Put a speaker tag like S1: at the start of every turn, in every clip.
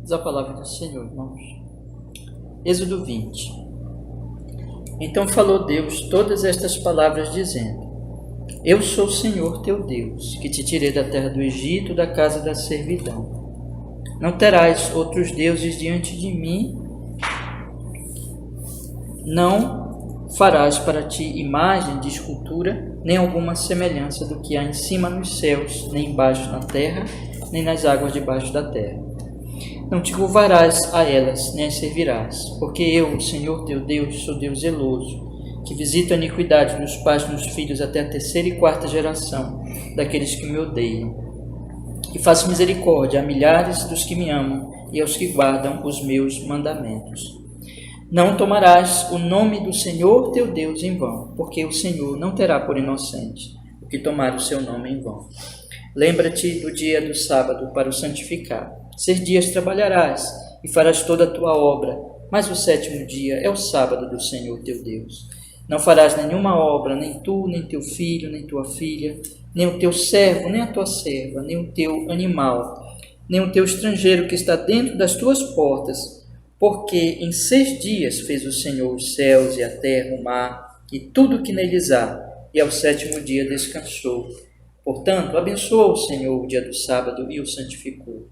S1: Diz a palavra do Senhor, irmãos. Êxodo 20. Então falou Deus todas estas palavras, dizendo: Eu sou o Senhor teu Deus, que te tirei da terra do Egito, da casa da servidão. Não terás outros deuses diante de mim, não farás para ti imagem de escultura, nem alguma semelhança do que há em cima nos céus, nem embaixo na terra, nem nas águas debaixo da terra. Não te curvarás a elas, nem as servirás, porque eu, o Senhor teu Deus, sou Deus zeloso, que visito a iniquidade nos pais e nos filhos até a terceira e quarta geração daqueles que me odeiam. E faço misericórdia a milhares dos que me amam e aos que guardam os meus mandamentos. Não tomarás o nome do Senhor teu Deus em vão, porque o Senhor não terá por inocente o que tomar o seu nome em vão. Lembra-te do dia do sábado para o santificar. 6 dias trabalharás e farás toda a tua obra, mas o 7º dia é o sábado do Senhor teu Deus. Não farás nenhuma obra, nem tu, nem teu filho, nem tua filha, nem o teu servo, nem a tua serva, nem o teu animal, nem o teu estrangeiro que está dentro das tuas portas, porque em 6 dias fez o Senhor os céus e a terra, o mar e tudo o que neles há, e ao 7º dia descansou. Portanto, abençoou o Senhor o dia do sábado e o santificou.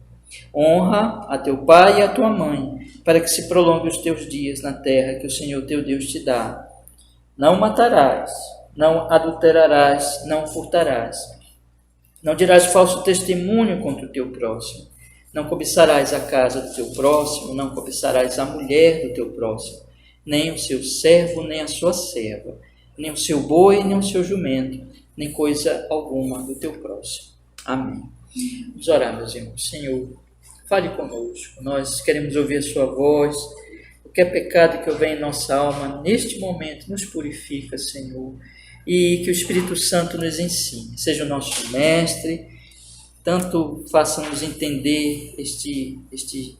S1: Honra a teu pai e a tua mãe, para que se prolongue os teus dias na terra que o Senhor teu Deus te dá. Não matarás, não adulterarás, não furtarás. Não dirás falso testemunho contra o teu próximo. Não cobiçarás a casa do teu próximo, não cobiçarás a mulher do teu próximo, nem o seu servo, nem a sua serva, nem o seu boi, nem o seu jumento, nem coisa alguma do teu próximo. Amém. Vamos orar, meus irmãos. Senhor, fale conosco. Nós queremos ouvir a sua voz. O que é pecado que houver em nossa alma, neste momento, nos purifica, Senhor. E que o Espírito Santo nos ensine. Seja o nosso mestre. Tanto faça-nos entender estes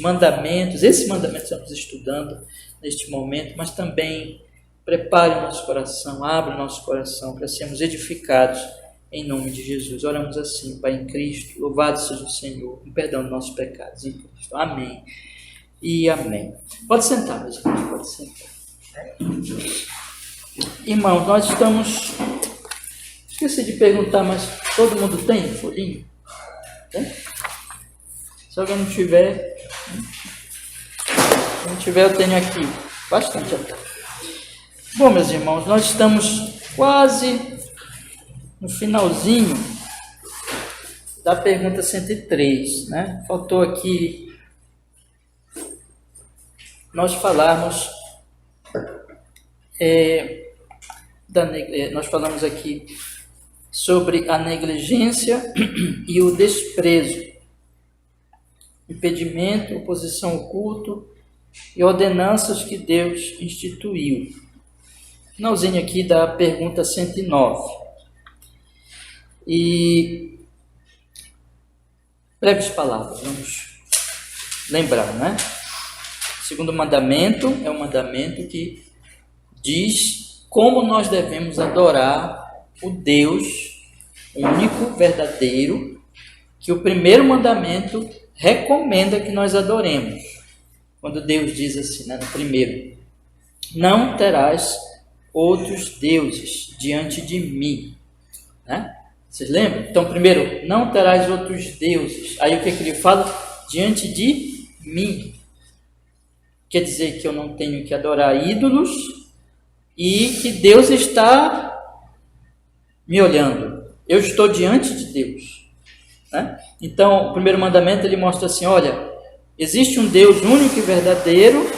S1: mandamentos. Esses mandamentos que estamos estudando neste momento. Mas também prepare o nosso coração. Abra o nosso coração para sermos edificados. Em nome de Jesus, oramos assim, Pai, em Cristo, louvado seja o Senhor, com perdão dos nossos pecados em Cristo. Amém e amém. Pode sentar, meus irmãos, pode sentar. Irmãos, nós estamos... Esqueci de perguntar, mas todo mundo tem folhinho? Tem? Se alguém não tiver... Se não tiver, eu tenho aqui bastante até. Bom, meus irmãos, nós estamos quase... no finalzinho da pergunta 103, né? Faltou aqui nós falarmos, nós falamos aqui sobre a negligência e o desprezo, impedimento, oposição ao culto e ordenanças que Deus instituiu. Finalzinho aqui da pergunta 109. E breves palavras, vamos lembrar, né? O segundo mandamento é um mandamento que diz como nós devemos adorar o Deus único, verdadeiro, que o primeiro mandamento recomenda que nós adoremos. Quando Deus diz assim, né, no primeiro: não terás outros deuses diante de mim, né? Vocês lembram? Então, primeiro, não terás outros deuses. Aí o que ele fala? Diante de mim. Quer dizer que eu não tenho que adorar ídolos e que Deus está me olhando. Eu estou diante de Deus, né? Então, o primeiro mandamento ele mostra assim, olha, existe um Deus único e verdadeiro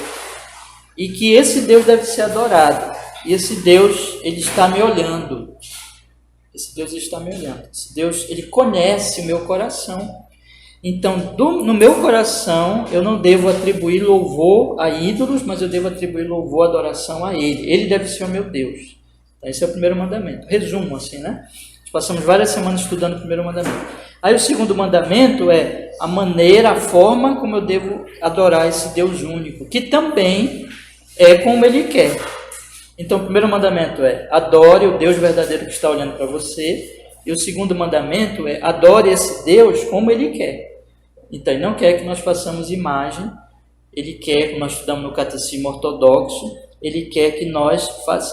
S1: e que esse Deus deve ser adorado. E esse Deus, ele está me olhando. Esse Deus está me olhando. Esse Deus, ele conhece o meu coração. Então, no meu coração, eu não devo atribuir louvor a ídolos, mas eu devo atribuir louvor, adoração a Ele. Ele deve ser o meu Deus. Então, esse é o primeiro mandamento. Resumo assim, né? Nós passamos várias semanas estudando o primeiro mandamento. Aí o segundo mandamento é a maneira, a forma como eu devo adorar esse Deus único, que também é como Ele quer. Então, o primeiro mandamento é adore o Deus verdadeiro que está olhando para você. E o segundo mandamento é adore esse Deus como Ele quer. Então, ele não quer que nós façamos imagem, ele quer, como nós estudamos no Catecismo Ortodoxo, ele quer que nós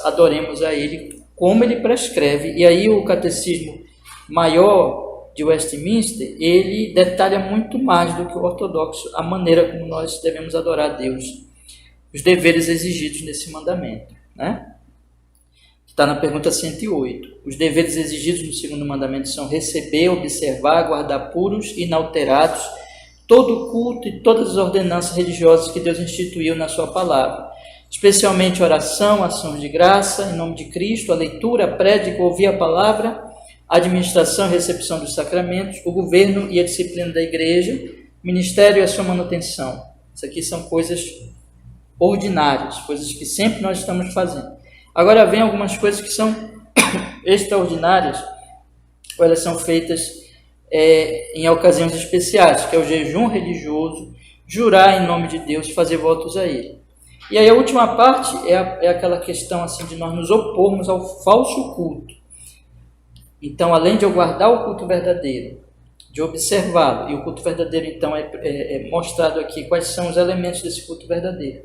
S1: adoremos a ele como ele prescreve. E aí o Catecismo Maior de Westminster, ele detalha muito mais do que o ortodoxo a maneira como nós devemos adorar a Deus, os deveres exigidos nesse mandamento, né? Está na pergunta 108. Os deveres exigidos no segundo mandamento são receber, observar, guardar puros e inalterados todo o culto e todas as ordenanças religiosas que Deus instituiu na sua palavra, especialmente oração, ações de graça, em nome de Cristo, a leitura, a prédica, ouvir a palavra, a administração e recepção dos sacramentos, o governo e a disciplina da igreja, ministério e a sua manutenção. Isso aqui são coisas ordinárias, coisas que sempre nós estamos fazendo. Agora vem algumas coisas que são extraordinárias, ou elas são feitas em ocasiões especiais, que é o jejum religioso, jurar em nome de Deus, fazer votos a Ele. E aí a última parte é aquela questão assim, de nós nos opormos ao falso culto. Então, além de eu guardar o culto verdadeiro, de observá-lo, e o culto verdadeiro então é mostrado aqui quais são os elementos desse culto verdadeiro.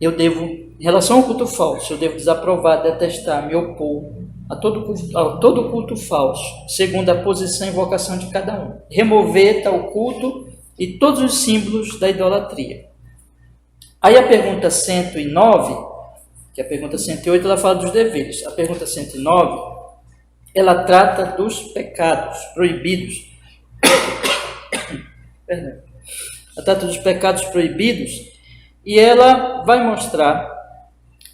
S1: Eu devo, em relação ao culto falso, eu devo desaprovar, detestar, me opor a todo culto falso, segundo a posição e vocação de cada um. Remover tal culto e todos os símbolos da idolatria. Aí a pergunta 109, que é a pergunta 108, ela fala dos deveres. A pergunta 109, ela trata dos pecados proibidos. Perdão. Ela trata dos pecados proibidos. E ela vai mostrar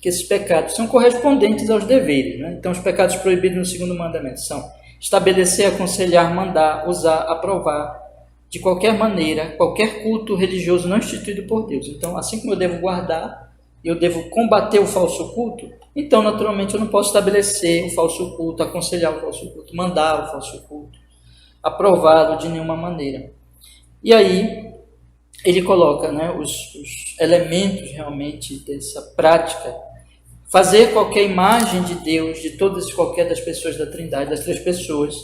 S1: que esses pecados são correspondentes aos deveres, né? Então, os pecados proibidos no segundo mandamento são estabelecer, aconselhar, mandar, usar, aprovar, de qualquer maneira, qualquer culto religioso não instituído por Deus. Então, assim como eu devo guardar, eu devo combater o falso culto, então, naturalmente, eu não posso estabelecer o falso culto, aconselhar o falso culto, mandar o falso culto, aprová-lo de nenhuma maneira. E aí, ele coloca, né, os elementos realmente dessa prática. Fazer qualquer imagem de Deus, de todas e qualquer das pessoas da Trindade, das três pessoas,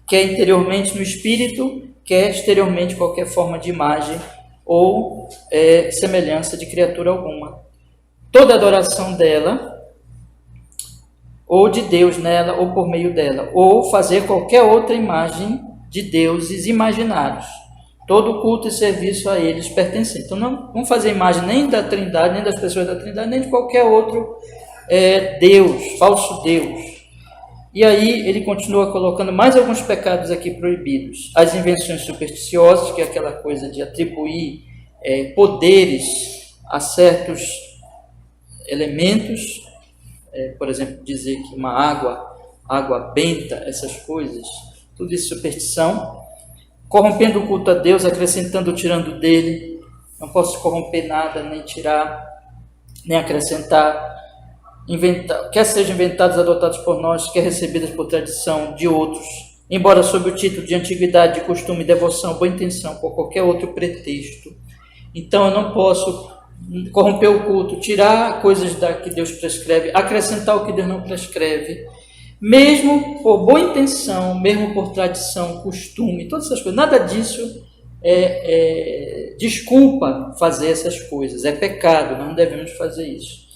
S1: quer interiormente no espírito, quer exteriormente qualquer forma de imagem ou semelhança de criatura alguma. Toda adoração dela, ou de Deus nela, ou por meio dela, ou fazer qualquer outra imagem de deuses imaginários. Todo culto e serviço a eles pertencem. Então, não vamos fazer imagem nem da Trindade, nem das pessoas da Trindade, nem de qualquer outro Deus, falso Deus. E aí, ele continua colocando mais alguns pecados aqui proibidos. As invenções supersticiosas, que é aquela coisa de atribuir poderes a certos elementos. Por exemplo, dizer que uma água benta, essas coisas. Tudo isso é superstição. Corrompendo o culto a Deus, acrescentando ou tirando dele. Não posso corromper nada, nem tirar, nem acrescentar. Quer sejam inventados, adotados por nós, quer recebidas por tradição de outros, embora sob o título de antiguidade, de costume, devoção, boa intenção, por qualquer outro pretexto. Então eu não posso corromper o culto, tirar coisas que Deus prescreve, acrescentar o que Deus não prescreve, mesmo por boa intenção, mesmo por tradição, costume, todas essas coisas. Nada disso desculpa fazer essas coisas, é pecado, nós não devemos fazer isso.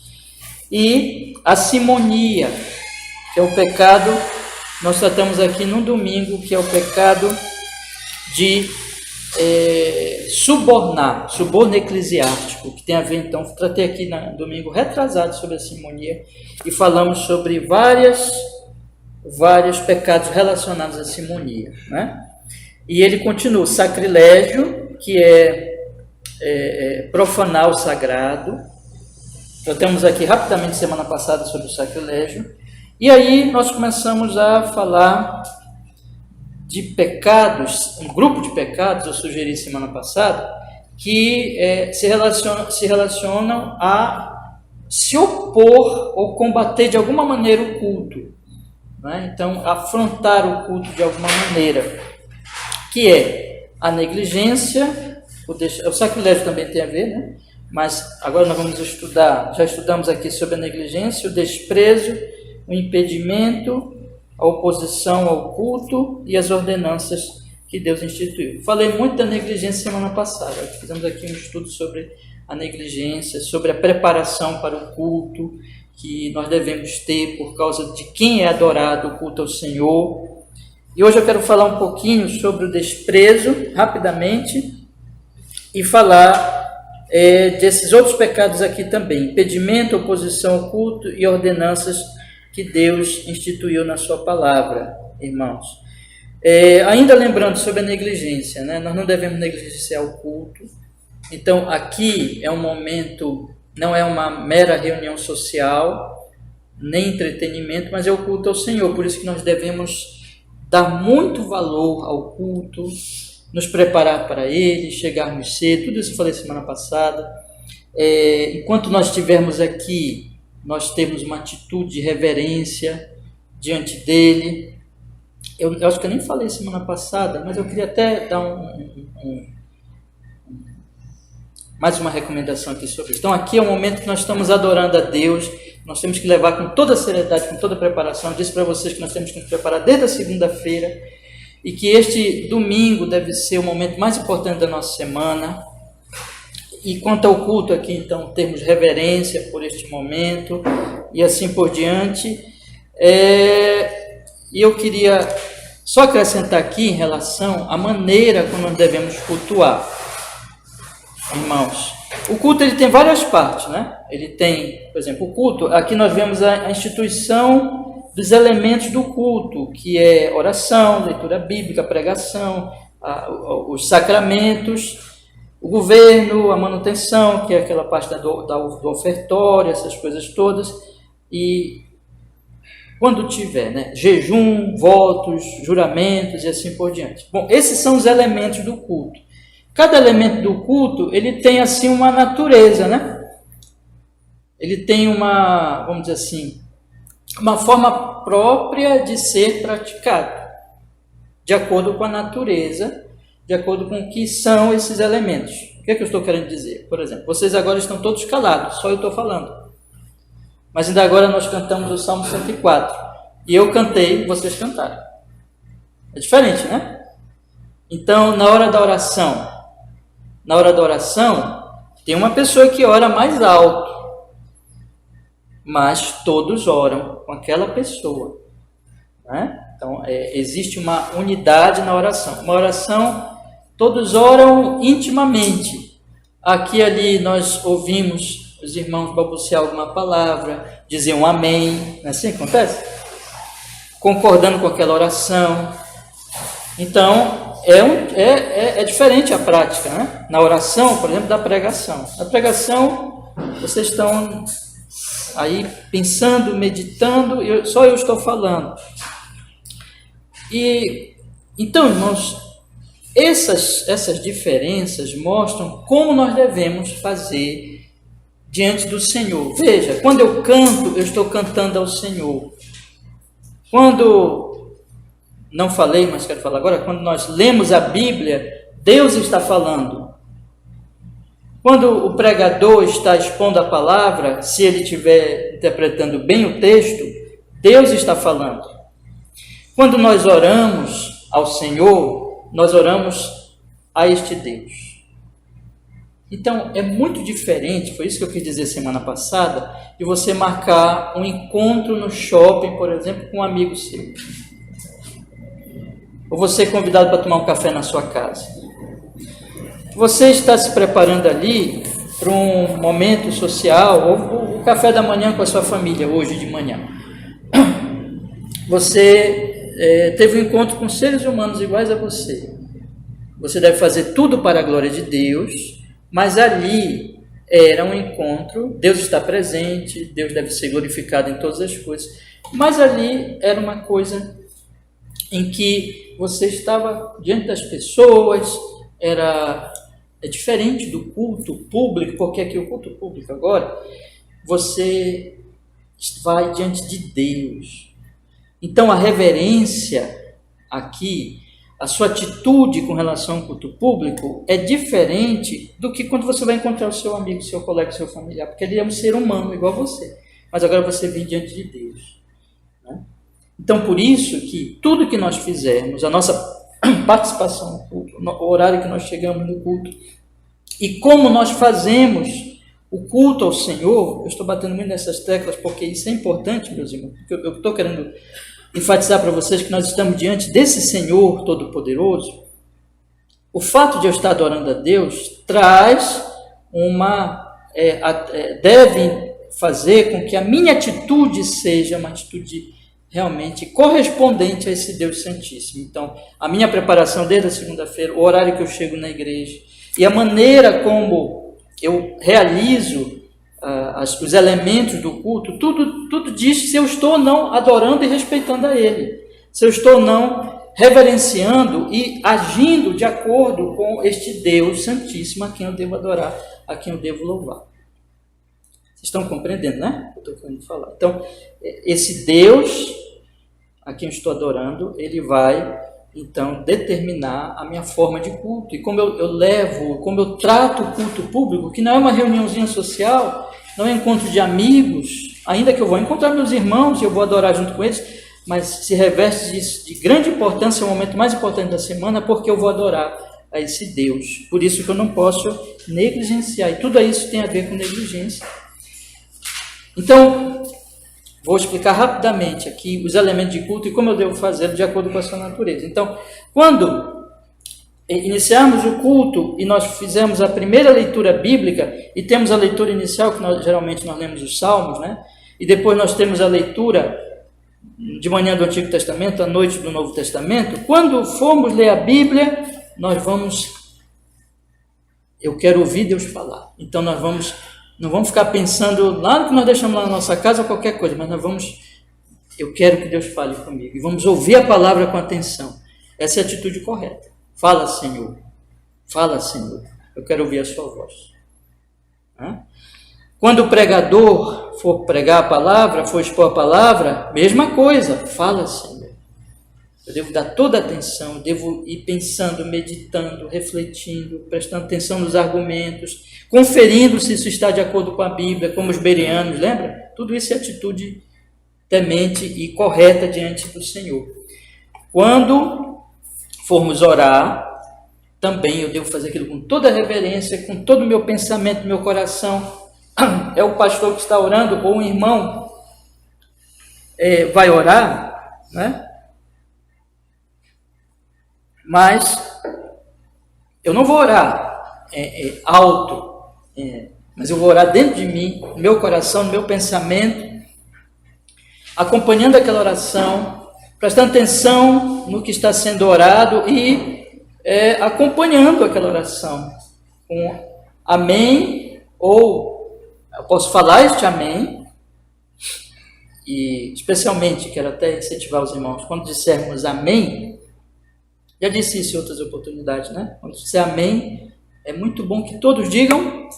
S1: E a simonia, que é o pecado, nós tratamos aqui no domingo, que é o pecado de suborno eclesiástico, que tem a ver, então, tratei aqui no domingo retrasado sobre a simonia, e falamos sobre vários pecados relacionados à simonia, né? E ele continua, sacrilégio, que é profanar o sagrado. Tratamos aqui rapidamente semana passada sobre o sacrilégio. E aí nós começamos a falar de pecados, um grupo de pecados, eu sugeri semana passada, que se relacionam a se opor ou combater de alguma maneira o culto, né? Então, afrontar o culto de alguma maneira, que é a negligência, o sacrilégio também tem a ver, né? Mas agora nós vamos já estudamos aqui sobre a negligência, o desprezo, o impedimento, a oposição ao culto e as ordenanças que Deus instituiu. Falei muito da negligência semana passada. Fizemos aqui um estudo sobre a negligência, sobre a preparação para o culto que nós devemos ter por causa de quem é adorado, o culto ao Senhor. E hoje eu quero falar um pouquinho sobre o desprezo, rapidamente, e falar desses outros pecados aqui também: impedimento, oposição ao culto e ordenanças que Deus instituiu na sua palavra, irmãos. Ainda lembrando sobre a negligência, né? Nós não devemos negligenciar o culto. Então, aqui é um momento, não é uma mera reunião social, nem entretenimento, mas é o culto ao Senhor. Por isso que nós devemos dar muito valor ao culto, nos preparar para ele, chegarmos cedo. Tudo isso eu falei semana passada. Enquanto nós estivermos aqui, nós temos uma atitude de reverência diante dele. Eu acho que eu nem falei semana passada, mas eu queria até dar mais uma recomendação aqui sobre isso. Então, aqui é o momento que nós estamos adorando a Deus. Nós temos que levar com toda a seriedade, com toda a preparação. Eu disse para vocês que nós temos que nos preparar desde a segunda-feira e que este domingo deve ser o momento mais importante da nossa semana. E quanto ao culto aqui, então, temos reverência por este momento e assim por diante. E eu queria só acrescentar aqui em relação à maneira como nós devemos cultuar. Irmãos, o culto ele tem várias partes, né? Ele tem, por exemplo, o culto, aqui nós vemos a instituição dos elementos do culto, que é oração, leitura bíblica, pregação, os sacramentos, o governo, a manutenção, que é aquela parte do ofertório, essas coisas todas, e quando tiver, né, jejum, votos, juramentos e assim por diante. Bom, esses são os elementos do culto. Cada elemento do culto, ele tem assim uma natureza, né? Ele tem uma, vamos dizer assim, uma forma própria de ser praticado, de acordo com a natureza, de acordo com o que são esses elementos. O que é que eu estou querendo dizer? Por exemplo, vocês agora estão todos calados, só eu estou falando. Mas ainda agora nós cantamos o Salmo 104. E eu cantei, vocês cantaram. É diferente, né? Então, na hora da oração, tem uma pessoa que ora mais alto, mas todos oram com aquela pessoa, né? Então, existe uma unidade na oração. Uma oração, todos oram intimamente. Aqui e ali nós ouvimos os irmãos balbuciar alguma palavra, dizer um amém, não é assim que acontece? Concordando com aquela oração. Então, é diferente a prática, né? Na oração, por exemplo, da pregação. Na pregação, vocês estão aí pensando, meditando, só eu estou falando. E então, irmãos, essas diferenças mostram como nós devemos fazer diante do Senhor. Veja, quando eu canto, eu estou cantando ao Senhor. Quando, não falei, mas quero falar agora, quando nós lemos a Bíblia, Deus está falando. Quando o pregador está expondo a palavra, se ele estiver interpretando bem o texto, Deus está falando. Quando nós oramos ao Senhor, nós oramos a este Deus. Então, é muito diferente, foi isso que eu quis dizer semana passada, de você marcar um encontro no shopping, por exemplo, com um amigo seu. Ou você é convidado para tomar um café na sua casa. Você está se preparando ali para um momento social, ou o café da manhã com a sua família, hoje de manhã. Você teve um encontro com seres humanos iguais a você. Você deve fazer tudo para a glória de Deus, mas ali era um encontro, Deus está presente, Deus deve ser glorificado em todas as coisas, mas ali era uma coisa em que você estava diante das pessoas, é diferente do culto público, porque aqui o culto público agora, você vai diante de Deus. Então a reverência aqui, a sua atitude com relação ao culto público é diferente do que quando você vai encontrar o seu amigo, seu colega, seu familiar, porque ele é um ser humano igual a você, mas agora você vem diante de Deus, né? Então por isso que tudo que nós fizermos, a nossa participação no culto, o horário que nós chegamos no culto, e como nós fazemos o culto ao Senhor. Eu estou batendo muito nessas teclas porque isso é importante, meus irmãos, porque eu estou querendo enfatizar para vocês que nós estamos diante desse Senhor Todo-Poderoso. O fato de eu estar adorando a Deus traz deve fazer com que a minha atitude seja uma atitude realmente correspondente a esse Deus Santíssimo. Então, a minha preparação desde a segunda-feira, o horário que eu chego na igreja e a maneira como eu realizo os elementos do culto, tudo diz se eu estou ou não adorando e respeitando a Ele, se eu estou ou não reverenciando e agindo de acordo com este Deus Santíssimo a quem eu devo adorar, a quem eu devo louvar. Vocês estão compreendendo, né? Eu estou querendo falar. Então, esse Deus a quem eu estou adorando, ele vai, então, determinar a minha forma de culto. E como como eu trato o culto público, que não é uma reuniãozinha social, não é um encontro de amigos, ainda que eu vou encontrar meus irmãos e eu vou adorar junto com eles, mas se reveste de grande importância, é o momento mais importante da semana, porque eu vou adorar a esse Deus. Por isso que eu não posso negligenciar. E tudo isso tem a ver com negligência. Então, vou explicar rapidamente aqui os elementos de culto e como eu devo fazê-lo de acordo com a sua natureza. Então, quando iniciarmos o culto e nós fizemos a primeira leitura bíblica, e temos a leitura inicial, que geralmente nós lemos os Salmos, né? E depois nós temos a leitura de manhã do Antigo Testamento, à noite do Novo Testamento. Quando formos ler a Bíblia, eu quero ouvir Deus falar. Então não vamos ficar pensando lá no que nós deixamos lá na nossa casa ou qualquer coisa, mas eu quero que Deus fale comigo. E vamos ouvir a palavra com atenção. Essa é a atitude correta. Fala, Senhor. Fala, Senhor. Eu quero ouvir a sua voz. Quando o pregador for pregar a palavra, for expor a palavra, mesma coisa. Fala, Senhor. Eu devo dar toda a atenção, eu devo ir pensando, meditando, refletindo, prestando atenção nos argumentos, conferindo se isso está de acordo com a Bíblia, como os bereanos, lembra? Tudo isso é atitude temente e correta diante do Senhor. Quando formos orar, também eu devo fazer aquilo com toda a reverência, com todo o meu pensamento, meu coração. É o pastor que está orando, ou um irmão vai orar, né? Mas eu não vou orar alto, mas eu vou orar dentro de mim, no meu coração, no meu pensamento, acompanhando aquela oração, prestando atenção no que está sendo orado e acompanhando aquela oração com amém, ou eu posso falar este amém, e especialmente quero até incentivar os irmãos, quando dissermos amém, já disse isso em outras oportunidades, né? Quando você diz amém, é muito bom que todos digam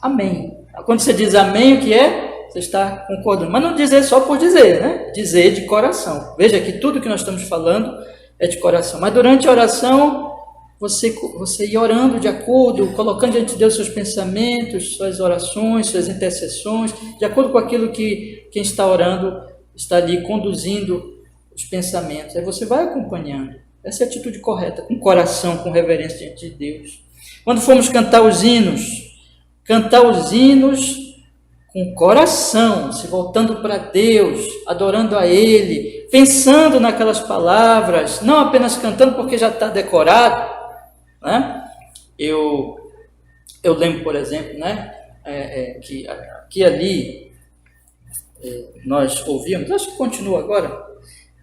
S1: amém. Quando você diz amém, o que é? Você está concordando. Mas não dizer só por dizer, né? Dizer de coração. Veja que tudo que nós estamos falando é de coração. Mas durante a oração, você ir orando de acordo, colocando diante de Deus seus pensamentos, suas orações, suas intercessões, de acordo com aquilo que quem está orando está ali conduzindo os pensamentos. Aí você vai acompanhando. Essa é a atitude correta, com coração, com reverência diante de Deus. Quando formos cantar os hinos com coração, se voltando para Deus, adorando a Ele, pensando naquelas palavras, não apenas cantando porque já está decorado, né? Eu lembro, por exemplo, né, que ali nós ouvíamos, acho que continua agora,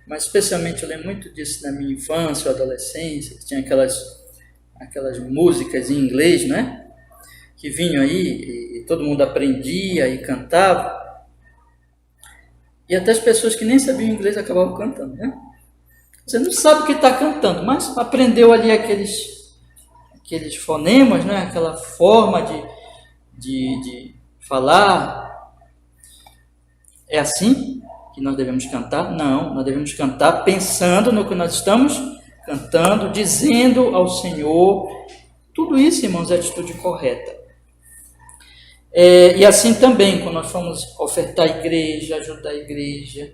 S1: mas especialmente eu lembro muito disso na minha infância ou adolescência, que tinha aquelas músicas em inglês, né? Que vinham aí e todo mundo aprendia e cantava. E até as pessoas que nem sabiam inglês acabavam cantando, né? Você não sabe o que está cantando, mas aprendeu ali aqueles fonemas, né? Aquela forma de falar. É assim que nós devemos cantar? Não, nós devemos cantar pensando no que nós estamos cantando, dizendo ao Senhor. Tudo isso, irmãos, é a atitude correta. E assim também, quando nós formos ofertar a igreja, ajudar a igreja,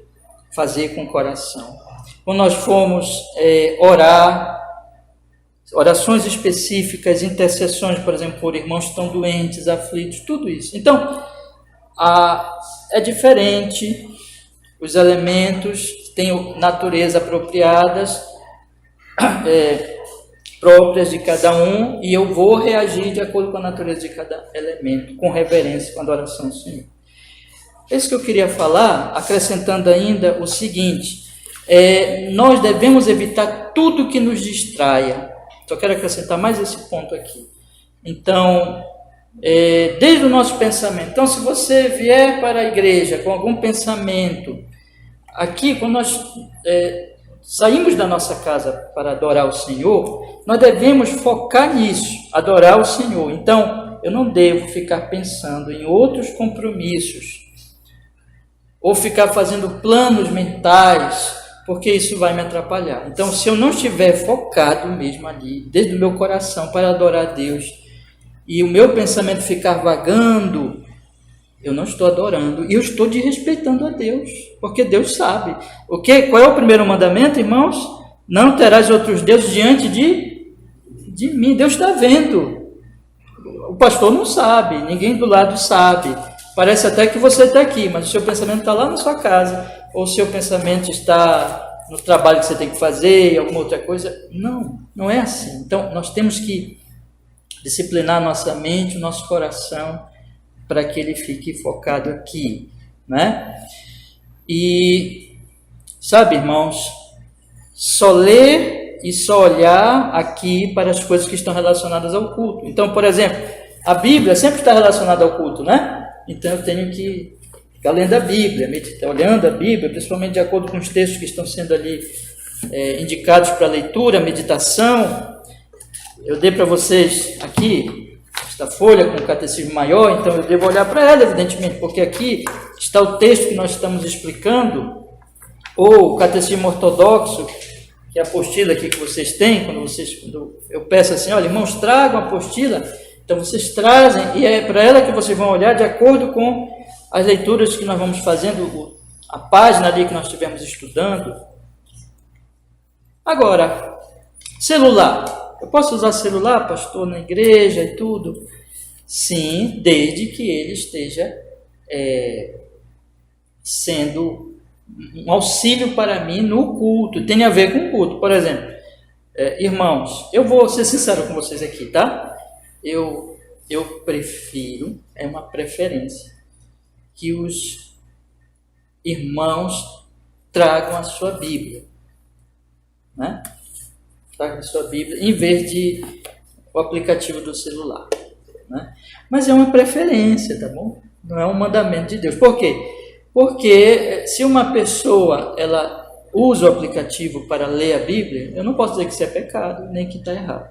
S1: fazer com o coração. Quando nós formos orar, orações específicas, intercessões, por exemplo, por irmãos que estão doentes, aflitos, tudo isso. Então, é diferente, os elementos têm natureza apropriadas, próprias de cada um, e eu vou reagir de acordo com a natureza de cada elemento, com reverência, com adoração ao Senhor. É isso que eu queria falar, acrescentando ainda o seguinte: nós devemos evitar tudo que nos distraia. Só quero acrescentar mais esse ponto aqui. Então, desde o nosso pensamento. Então, se você vier para a igreja com algum pensamento, aqui, quando nós saímos da nossa casa para adorar o Senhor, nós devemos focar nisso, adorar o Senhor. Então, eu não devo ficar pensando em outros compromissos, ou ficar fazendo planos mentais, porque isso vai me atrapalhar. Então, se eu não estiver focado mesmo ali, desde o meu coração, para adorar a Deus, e o meu pensamento ficar vagando, eu não estou adorando, e eu estou desrespeitando a Deus, porque Deus sabe. Qual é o primeiro mandamento, irmãos? Não terás outros deuses diante de mim. Deus está vendo. O pastor não sabe, ninguém do lado sabe. Parece até que você está aqui, mas o seu pensamento está lá na sua casa, ou o seu pensamento está no trabalho que você tem que fazer, alguma outra coisa. Não é assim. Então, nós temos que disciplinar nossa mente, o nosso coração, para que ele fique focado aqui, né? E, sabe, irmãos, só ler e só olhar aqui para as coisas que estão relacionadas ao culto. Então, por exemplo, a Bíblia sempre está relacionada ao culto, né? Então, eu tenho que ficar lendo a Bíblia, olhando a Bíblia, principalmente de acordo com os textos que estão sendo ali indicados para leitura, meditação. Eu dei para vocês aqui esta folha com o catecismo maior, então eu devo olhar para ela, evidentemente, porque aqui está o texto que nós estamos explicando, ou o catecismo ortodoxo, que é a apostila aqui que vocês têm, quando eu peço assim, olha, irmãos, tragam a apostila, então vocês trazem, e é para ela que vocês vão olhar de acordo com as leituras que nós vamos fazendo, a página ali que nós estivemos estudando. Agora, celular. Eu posso usar celular, pastor, na igreja e tudo? Sim, desde que ele esteja sendo um auxílio para mim no culto. Tem a ver com o culto. Por exemplo, irmãos, eu vou ser sincero com vocês aqui, tá? Eu prefiro, é uma preferência, que os irmãos tragam a sua Bíblia, né? Tragam a sua Bíblia, em vez de o aplicativo do celular, né? Mas é uma preferência, tá bom? Não é um mandamento de Deus. Por quê? Porque se uma pessoa ela usa o aplicativo para ler a Bíblia, eu não posso dizer que isso é pecado, nem que está errado.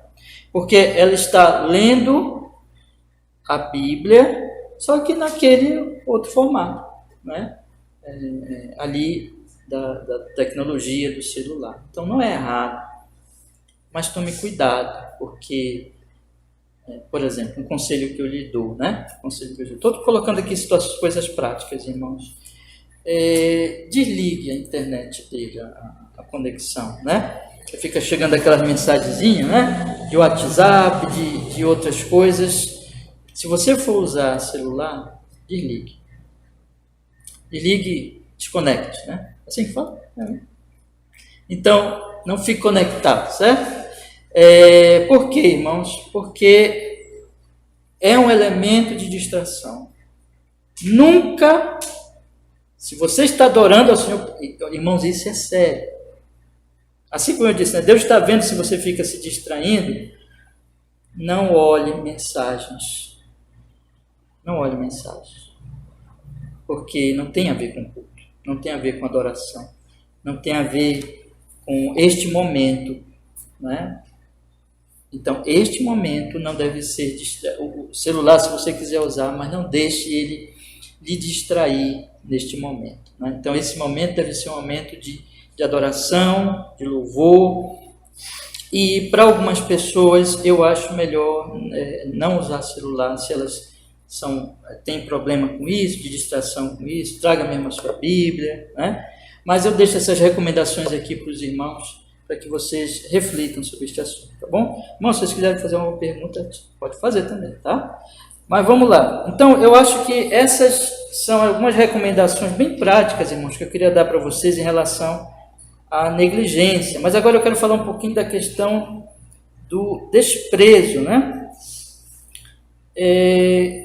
S1: Porque ela está lendo a Bíblia, só que naquele outro formato, né? Ali da tecnologia do celular. Então não é errado, mas tome cuidado, porque, por exemplo, um conselho que eu lhe dou, né? Estou colocando aqui coisas práticas, irmãos. Desligue a internet dele, a conexão, né? Fica chegando aquelas mensagenzinhas, né? De WhatsApp, de outras coisas. Se você for usar celular, desligue. Desligue, desconecte, né? Assim que fala? Então, não fique conectado, certo? Por quê, irmãos? Porque é um elemento de distração. Nunca, se você está adorando ao Senhor, irmãos, isso é sério. Assim como eu disse, né? Deus está vendo se você fica se distraindo. Não olhe mensagens. Não olhe mensagens. Porque não tem a ver com culto. Não tem a ver com adoração. Não tem a ver com este momento, né? Então, este momento não deve ser o celular, se você quiser usar, mas não deixe ele lhe distrair neste momento, né? Então, esse momento deve ser um momento de adoração, de louvor. E para algumas pessoas, eu acho melhor não usar celular, se elas têm problema com isso, de distração com isso, traga mesmo a sua Bíblia, né? Mas eu deixo essas recomendações aqui para os irmãos, para que vocês reflitam sobre este assunto, tá bom? Irmão, se vocês quiserem fazer uma pergunta, pode fazer também, tá? Mas vamos lá. Então, eu acho que essas são algumas recomendações bem práticas, irmãos, que eu queria dar para vocês em relação à negligência. Mas agora eu quero falar um pouquinho da questão do desprezo, né?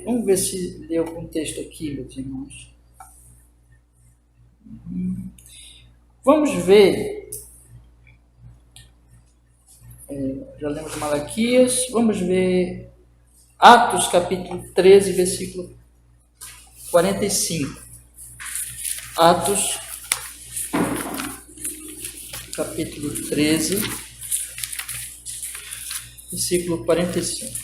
S1: Vamos ver se lê algum texto aqui, meus irmãos. Vamos ver. Já lemos Malaquias. Vamos ver Atos, capítulo 13, versículo 45. Atos, capítulo 13, versículo 45.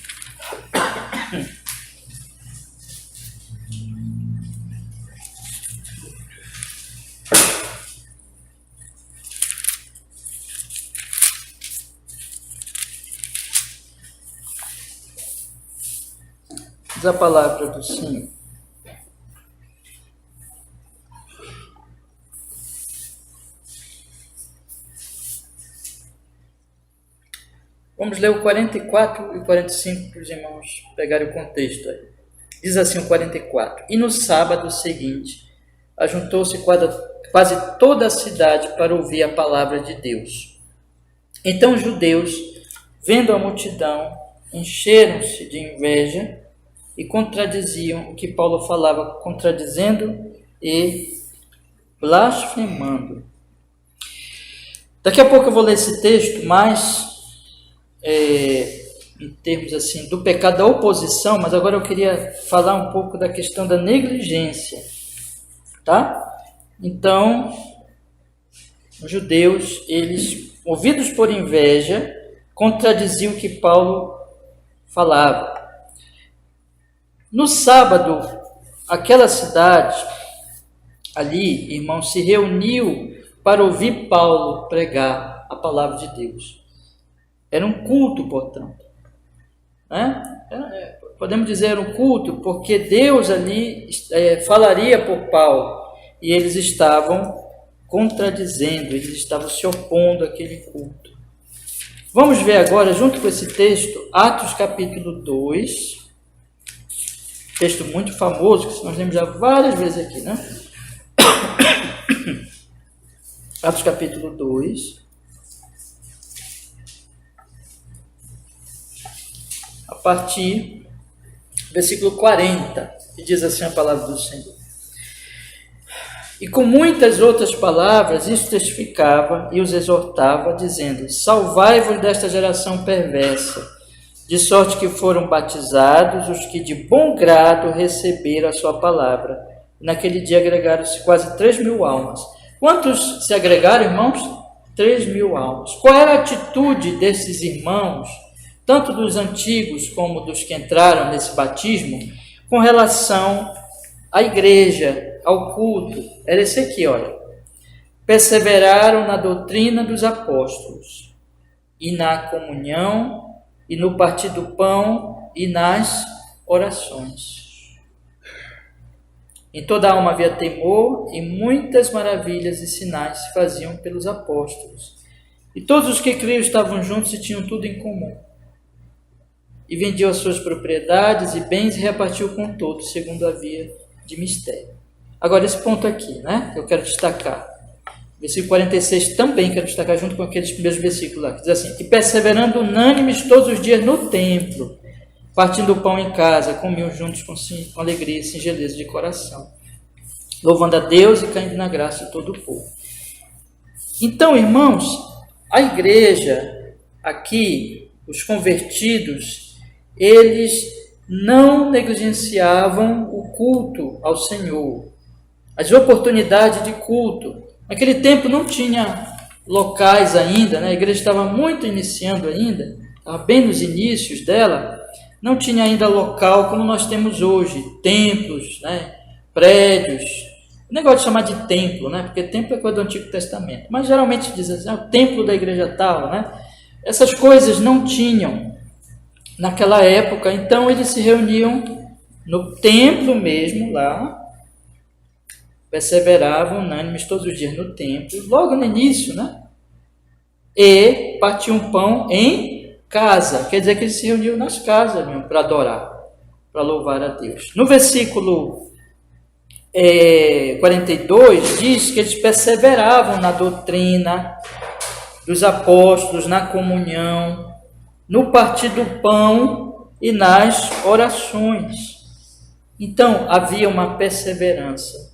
S1: Diz a palavra do Senhor. Vamos ler o 44 e 45 para os irmãos pegarem o contexto aí. Diz assim o 44. E no sábado seguinte, ajuntou-se quase toda a cidade para ouvir a palavra de Deus. Então os judeus, vendo a multidão, encheram-se de inveja e contradiziam o que Paulo falava, contradizendo e blasfemando. Daqui a pouco eu vou ler esse texto, mas em termos assim do pecado da oposição, mas agora eu queria falar um pouco da questão da negligência, tá? Então, os judeus, eles, movidos por inveja, contradiziam o que Paulo falava. No sábado, aquela cidade ali, irmão, se reuniu para ouvir Paulo pregar a palavra de Deus. Era um culto, portanto. Podemos dizer era um culto, porque Deus ali falaria por Paulo, e eles estavam contradizendo, eles estavam se opondo àquele culto. Vamos ver agora, junto com esse texto, Atos capítulo 2, texto muito famoso, que nós lemos já várias vezes aqui, né? Atos capítulo 2, a partir do versículo 40, que diz assim a palavra do Senhor. E com muitas outras palavras, isso testificava e os exortava, dizendo: salvai-vos desta geração perversa, de sorte que foram batizados os que de bom grado receberam a sua palavra. Naquele dia agregaram-se quase 3.000 almas. Quantos se agregaram, irmãos? 3.000 almas. Qual era a atitude desses irmãos, tanto dos antigos como dos que entraram nesse batismo, com relação à igreja, ao culto? Era esse aqui, olha. Perseveraram na doutrina dos apóstolos, e na comunhão, e no partir do pão, e nas orações. Em toda a alma havia temor, e muitas maravilhas e sinais se faziam pelos apóstolos. E todos os que criam estavam juntos e tinham tudo em comum. E vendiam as suas propriedades e bens e repartiu com todos, segundo havia de mistério. Agora, esse ponto aqui, né, que eu quero destacar. Versículo 46 também quero destacar junto com aqueles primeiros versículos lá, que diz assim: e perseverando unânimes todos os dias no templo, partindo o pão em casa, comiam juntos com alegria e singeleza de coração, louvando a Deus e caindo na graça de todo o povo. Então, irmãos, a igreja aqui, os convertidos, eles não negligenciavam o culto ao Senhor, as oportunidades de culto. Naquele tempo não tinha locais ainda, né? A igreja estava muito iniciando ainda, estava bem nos inícios dela, não tinha ainda local como nós temos hoje, templos, né? Prédios. O negócio de chamar de templo, né? Porque templo é coisa do Antigo Testamento, mas geralmente diz assim, o templo da igreja tal, né? Essas coisas não tinham naquela época, então eles se reuniam no templo mesmo lá, perseveravam unânimes todos os dias no templo, logo no início, né? e partiam pão em casa. Quer dizer que eles se reuniam nas casas para adorar, para louvar a Deus. No versículo 42 diz que eles perseveravam na doutrina dos apóstolos, na comunhão, no partir do pão e nas orações. Então, havia uma perseverança.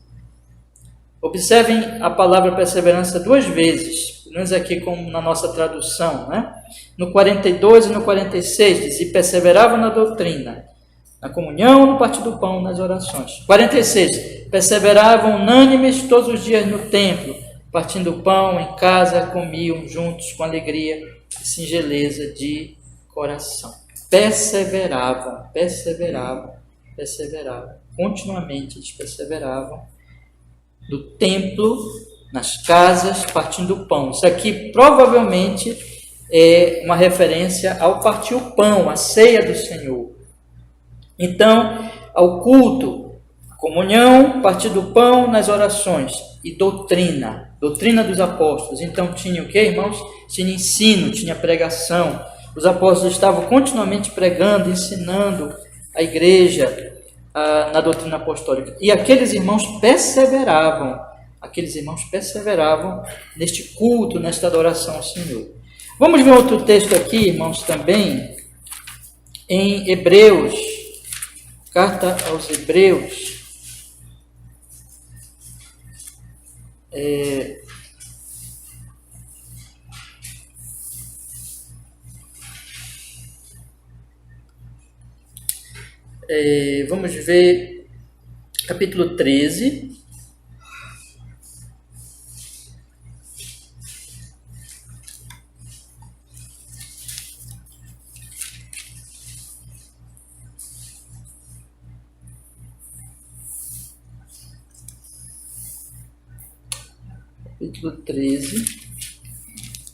S1: Observem a palavra perseverança duas vezes, pelo menos aqui como na nossa tradução, né? No 42 e no 46 diz, e perseveravam na doutrina, na comunhão, no partir do pão, nas orações. 46, perseveravam unânimes todos os dias no templo, partindo o pão em casa, comiam juntos com alegria e singeleza de coração. Perseveravam. Continuamente eles perseveravam no templo, nas casas, partindo o pão. Isso aqui provavelmente é uma referência ao partir o pão, a ceia do Senhor. Então, ao culto, comunhão, partir do pão nas orações e doutrina dos apóstolos. Então tinha o que, irmãos? Tinha ensino, tinha pregação. Os apóstolos estavam continuamente pregando, ensinando a igreja na doutrina apostólica. E aqueles irmãos perseveravam neste culto, nesta adoração ao Senhor. Vamos ver outro texto aqui, irmãos, também, em Hebreus, carta aos Hebreus, vamos ver capítulo 13,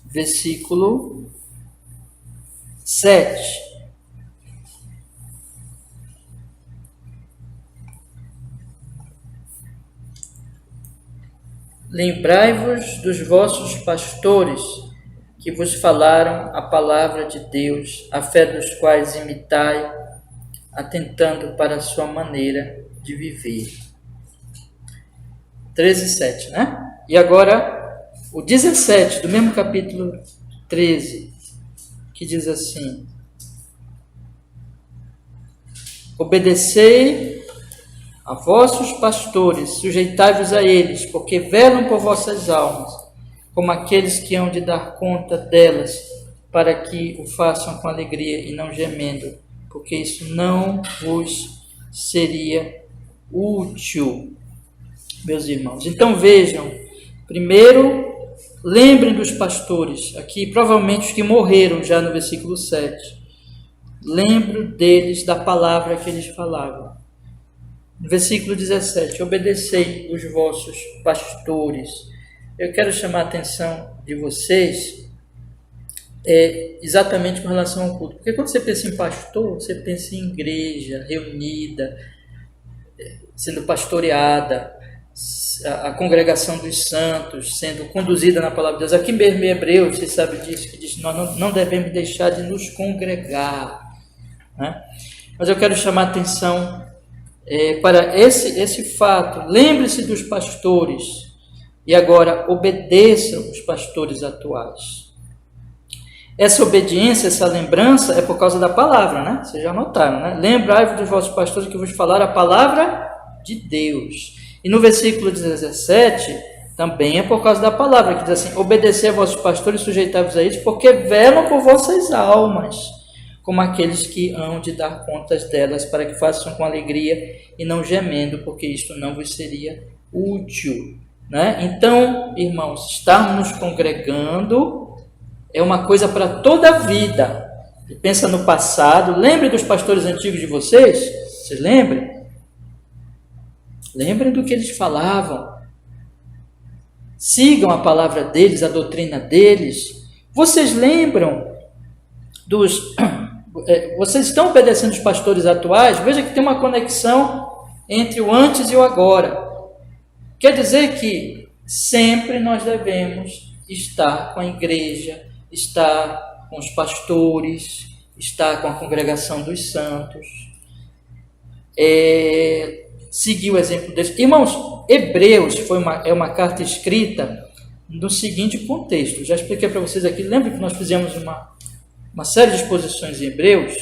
S1: versículo 7. Lembrai-vos dos vossos pastores, que vos falaram a palavra de Deus, a fé dos quais imitai, atentando para a sua maneira de viver. 13:7, né? E agora, o 17 do mesmo capítulo 13, que diz assim: obedecei a vossos pastores, sujeitai-vos a eles, porque velam por vossas almas, como aqueles que hão de dar conta delas, para que o façam com alegria e não gemendo, porque isso não vos seria útil, meus irmãos. Então vejam, primeiro, lembrem dos pastores, aqui provavelmente os que morreram já no versículo 7, lembro deles, da palavra que eles falavam. No versículo 17, obedecei os vossos pastores. Eu quero chamar a atenção de vocês exatamente com relação ao culto. Porque quando você pensa em pastor, você pensa em igreja reunida, sendo pastoreada, a congregação dos santos sendo conduzida na palavra de Deus. Aqui mesmo em Hebreus, você sabe disso, que diz que nós não devemos deixar de nos congregar, né? Mas eu quero chamar a atenção para esse fato. Lembre-se dos pastores e agora obedeçam os pastores atuais. Essa obediência, essa lembrança é por causa da palavra, né? Vocês já notaram, né? Lembrai-vos dos vossos pastores que vos falaram a palavra de Deus. E no versículo 17 também é por causa da palavra, que diz assim: obedecei a vossos pastores, sujeitai-vos a eles, porque velam por vossas almas, como aqueles que hão de dar contas delas, para que façam com alegria e não gemendo, porque isto não vos seria útil, né? Então, irmãos, estarmos nos congregando é uma coisa para toda a vida. E pensa no passado, lembre dos pastores antigos de vocês, vocês lembram? Lembrem do que eles falavam, sigam a palavra deles, a doutrina deles. Vocês lembram vocês estão obedecendo os pastores atuais? Veja que tem uma conexão entre o antes e o agora. Quer dizer que sempre nós devemos estar com a igreja, está com os pastores, está com a congregação dos santos, seguir o exemplo deles. Irmãos, Hebreus é uma carta escrita no seguinte contexto. Já expliquei para vocês aqui, lembra que nós fizemos uma série de exposições em Hebreus,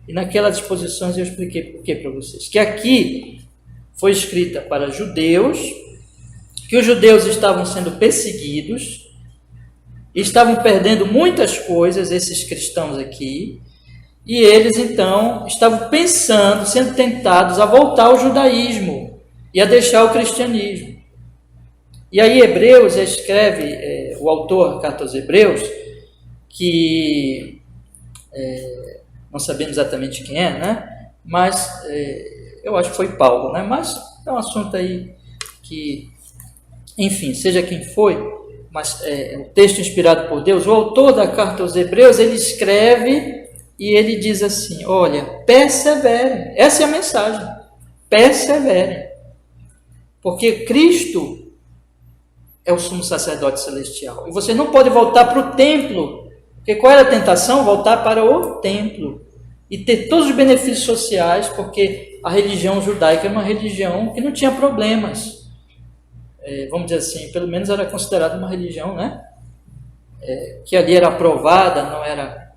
S1: e naquelas exposições eu expliquei por quê para vocês. Que aqui foi escrita para judeus, que os judeus estavam sendo perseguidos, estavam perdendo muitas coisas, esses cristãos aqui, e eles então estavam pensando, sendo tentados a voltar ao judaísmo e a deixar o cristianismo. E aí Hebreus escreve, o autor da carta aos Hebreus, que não sabemos exatamente quem é, né? Mas eu acho que foi Paulo, né? Mas é um assunto aí que, enfim, seja quem foi, mas o texto inspirado por Deus, o autor da carta aos Hebreus, ele escreve e ele diz assim: olha, perseverem, essa é a mensagem, perseverem, porque Cristo é o sumo sacerdote celestial, e você não pode voltar para o templo, porque qual era a tentação? Voltar para o templo e ter todos os benefícios sociais, porque a religião judaica era uma religião que não tinha problemas, vamos dizer assim, pelo menos era considerada uma religião, né? Que ali era aprovada, não era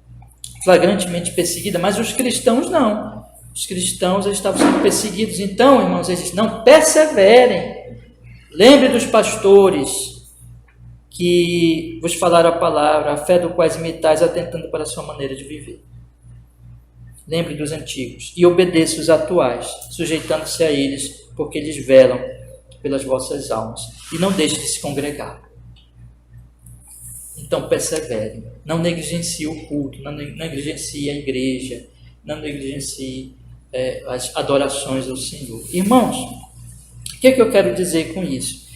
S1: flagrantemente perseguida, mas os cristãos não. Os cristãos eles estavam sendo perseguidos. Então, irmãos, eles dizem, não, perseverem. Lembre dos pastores que vos falaram a palavra, a fé do quais imitais, atentando para a sua maneira de viver. Lembre dos antigos e obedeça os atuais, sujeitando-se a eles, porque eles velam pelas vossas almas. E não deixe de se congregar. Então perseverem, não negligencie o culto, não negligencie a igreja, não negligencie as adorações ao Senhor. Irmãos, o que eu quero dizer com isso?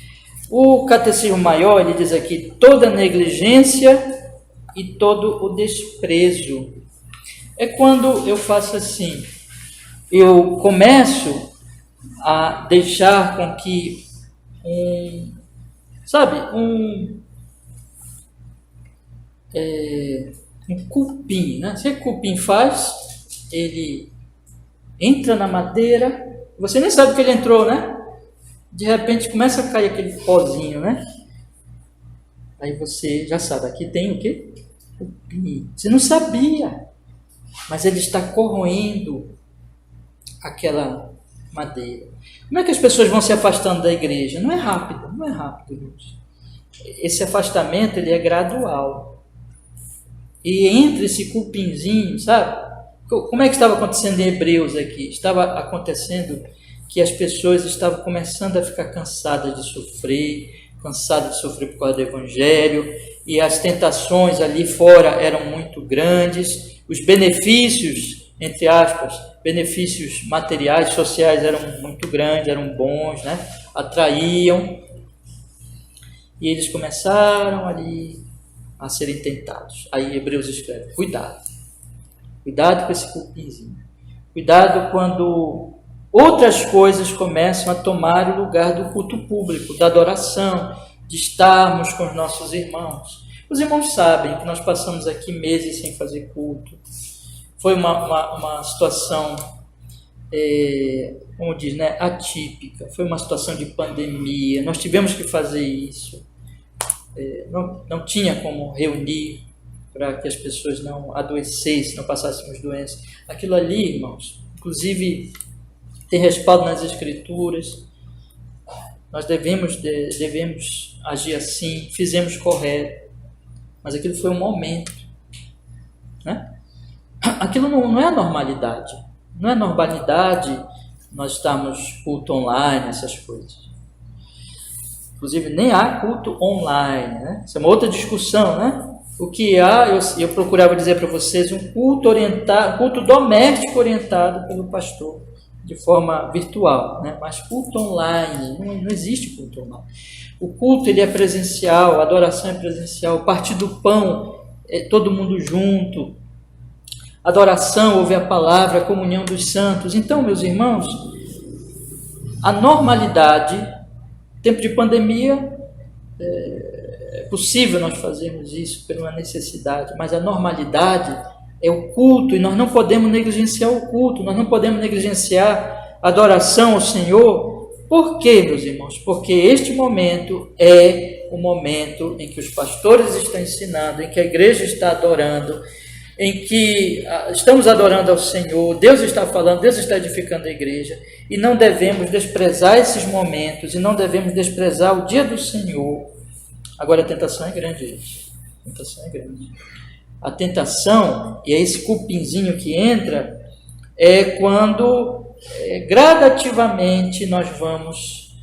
S1: O Catecismo Maior, ele diz aqui, toda negligência e todo o desprezo. É quando eu faço assim, eu começo a deixar com que um cupim, né? Se o cupim faz, ele entra na madeira, você nem sabe que ele entrou, né? De repente começa a cair aquele pozinho, né? Aí você já sabe, aqui tem o quê? Cupim. Você não sabia, mas ele está corroendo aquela madeira. Como é que as pessoas vão se afastando da igreja? Não é rápido, gente. Esse afastamento, ele é gradual. E entre esse cupinzinho, sabe? Como é que estava acontecendo em Hebreus aqui? Estava acontecendo que as pessoas estavam começando a ficar cansadas de sofrer por causa do Evangelho, e as tentações ali fora eram muito grandes, os benefícios, entre aspas, benefícios materiais, sociais eram muito grandes, eram bons, né? Atraíam, e eles começaram ali a serem tentados. Aí Hebreus escreve, cuidado com esse cupinzinho, cuidado quando outras coisas começam a tomar o lugar do culto público, da adoração, de estarmos com os nossos irmãos. Os irmãos sabem que nós passamos aqui meses sem fazer culto. Foi uma situação, como diz, né, atípica. Foi uma situação de pandemia. Nós tivemos que fazer isso. Não tinha como reunir para que as pessoas não adoecessem, não passássemos doenças. Aquilo ali, irmãos, inclusive tem respaldo nas Escrituras. Nós devemos agir assim, fizemos correto, mas aquilo foi um momento, né? Aquilo não é a normalidade. Não é normalidade nós estarmos culto online, essas coisas. Inclusive, nem há culto online, né? Isso é uma outra discussão, né? O que há, eu procurava dizer para vocês, um culto doméstico orientado pelo pastor, de forma virtual, né? Mas culto online, não existe culto online. O culto ele é presencial, a adoração é presencial, o partir do pão é todo mundo junto, adoração, ouvir a palavra, a comunhão dos santos. Então, meus irmãos, a normalidade, tempo de pandemia, é possível nós fazermos isso por uma necessidade, mas a normalidade é o culto, e nós não podemos negligenciar o culto, nós não podemos negligenciar a adoração ao Senhor. Por quê, meus irmãos? Porque este momento é o momento em que os pastores estão ensinando, em que a igreja está adorando, em que estamos adorando ao Senhor, Deus está falando, Deus está edificando a igreja, e não devemos desprezar esses momentos, e não devemos desprezar o dia do Senhor. Agora a tentação é grande, gente. A tentação é grande. A tentação, e é esse cupinzinho que entra, é quando gradativamente nós vamos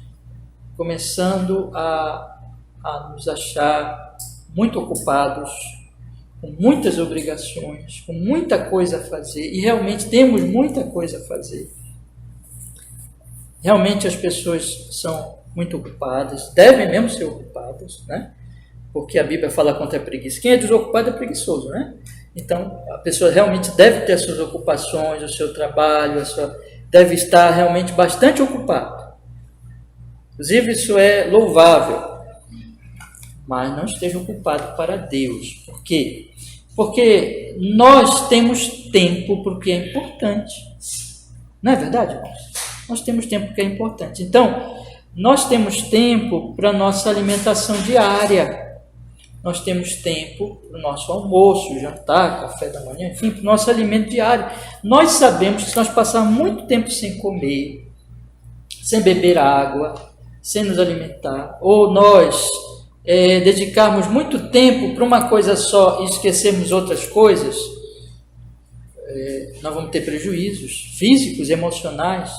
S1: começando a nos achar muito ocupados, com muitas obrigações, com muita coisa a fazer, e realmente temos muita coisa a fazer. Realmente as pessoas são muito ocupadas, devem mesmo ser ocupadas, né? Porque a Bíblia fala contra a preguiça. Quem é desocupado é preguiçoso, né? Então, a pessoa realmente deve ter as suas ocupações, o seu trabalho, deve estar realmente bastante ocupado. Inclusive, isso é louvável. Mas não esteja ocupado para Deus. Por quê? Porque nós temos tempo para o que é importante. Não é verdade, irmãos? Nós temos tempo para o que é importante. Então, nós temos tempo para a nossa alimentação diária. Nós temos tempo para o nosso almoço, jantar, café da manhã, enfim, para o nosso alimento diário. Nós sabemos que se nós passarmos muito tempo sem comer, sem beber água, sem nos alimentar, ou nós dedicarmos muito tempo para uma coisa só e esquecermos outras coisas, nós vamos ter prejuízos físicos, emocionais.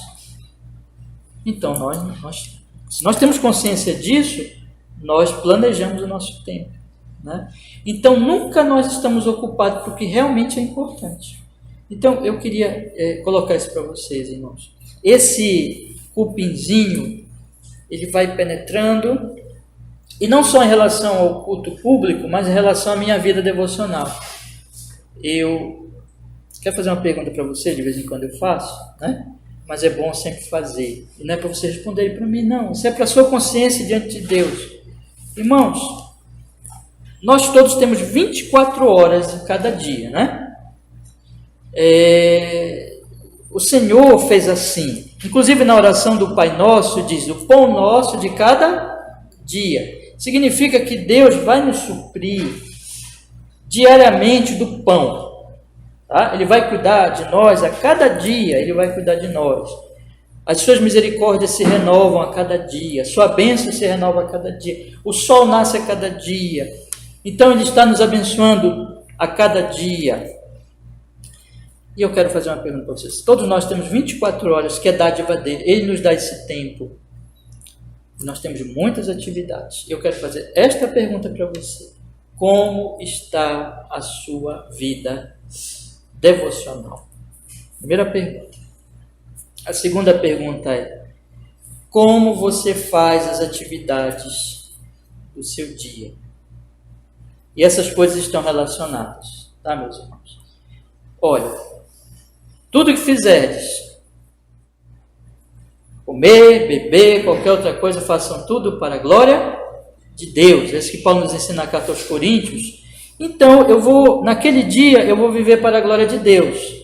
S1: Então, se nós temos consciência disso, nós planejamos o nosso tempo, né? Então, nunca nós estamos ocupados porque realmente é importante. Então, eu queria colocar isso para vocês, irmãos. Esse cupinzinho, ele vai penetrando, e não só em relação ao culto público, mas em relação à minha vida devocional. Eu quero fazer uma pergunta para você, de vez em quando eu faço, né? Mas é bom sempre fazer. E não é para você responder para mim, não. Isso é para a sua consciência diante de Deus. Irmãos, nós todos temos 24 horas em cada dia, né? O Senhor fez assim. Inclusive na oração do Pai Nosso, diz, o pão nosso de cada dia. Significa que Deus vai nos suprir diariamente do pão. Tá? Ele vai cuidar de nós a cada dia, Ele vai cuidar de nós. As suas misericórdias se renovam a cada dia, a sua bênção se renova a cada dia, o sol nasce a cada dia. Então Ele está nos abençoando a cada dia. E eu quero fazer uma pergunta para vocês. Todos nós temos 24 horas, que é dádiva dele, Ele nos dá esse tempo. Nós temos muitas atividades. Eu quero fazer esta pergunta para você. Como está a sua vida devocional? Primeira pergunta. A segunda pergunta é: como você faz as atividades do seu dia? E essas coisas estão relacionadas, tá, meus irmãos? Olha, tudo que fizerdes, comer, beber, qualquer outra coisa, façam tudo para a glória de Deus. É isso que Paulo nos ensina na carta aos Coríntios. Então, naquele dia, eu vou viver para a glória de Deus.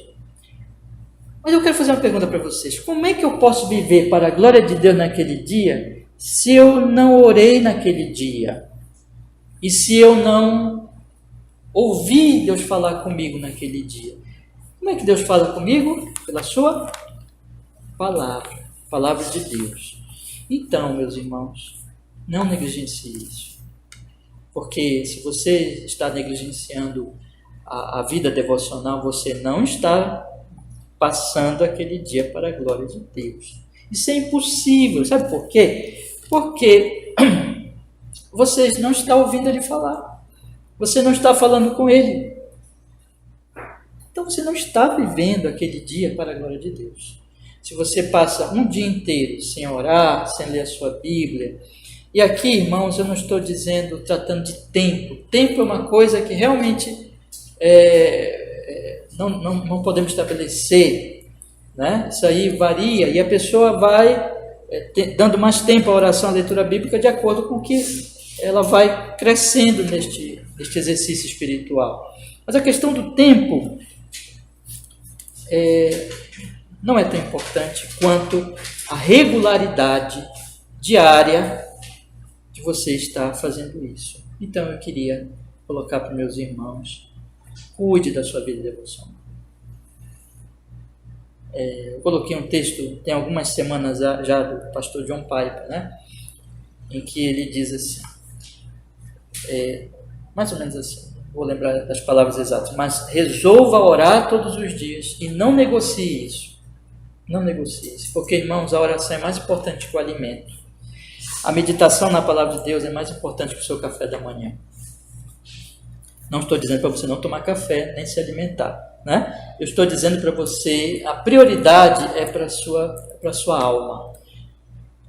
S1: Mas eu quero fazer uma pergunta para vocês. Como é que eu posso viver para a glória de Deus naquele dia, se eu não orei naquele dia? E se eu não ouvi Deus falar comigo naquele dia? Como é que Deus fala comigo? Pela sua palavra. Palavra de Deus. Então, meus irmãos, não negligencie isso. Porque se você está negligenciando a vida devocional, você não está passando aquele dia para a glória de Deus. Isso é impossível. Sabe por quê? Porque você não está ouvindo Ele falar. Você não está falando com Ele. Então você não está vivendo aquele dia para a glória de Deus. Se você passa um dia inteiro sem orar, sem ler a sua Bíblia. E aqui, irmãos, eu não estou tratando de tempo. Tempo é uma coisa que realmente não podemos estabelecer, né? Isso aí varia e a pessoa vai dando mais tempo à oração, à leitura bíblica, de acordo com o que ela vai crescendo neste exercício espiritual. Mas a questão do tempo não é tão importante quanto a regularidade diária de você estar fazendo isso. Então eu queria colocar para meus irmãos: cuide da sua vida devocional. Eu coloquei um texto, tem algumas semanas já, do pastor John Piper, né? Em que ele diz assim, mais ou menos assim, vou lembrar das palavras exatas, mas resolva orar todos os dias e não negocie isso. Não negocie isso, porque, irmãos, a oração é mais importante que o alimento. A meditação na palavra de Deus é mais importante que o seu café da manhã. Não estou dizendo para você não tomar café, nem se alimentar, né? Eu estou dizendo para você, a prioridade é para a sua alma.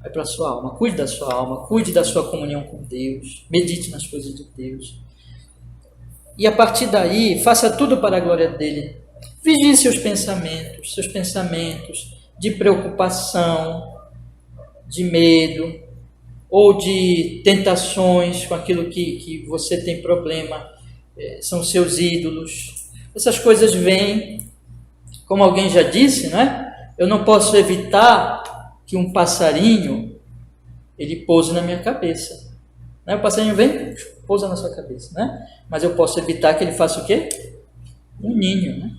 S1: É para a sua alma. Cuide da sua alma, cuide da sua comunhão com Deus, medite nas coisas de Deus. E a partir daí, faça tudo para a glória dele. Vigie seus pensamentos de preocupação, de medo, ou de tentações com aquilo que você tem problema, são seus ídolos. Essas coisas vêm, como alguém já disse, né? Eu não posso evitar que um passarinho ele pouse na minha cabeça. Né? O passarinho vem, pousa na sua cabeça, né? Mas eu posso evitar que ele faça o quê? Um ninho, né?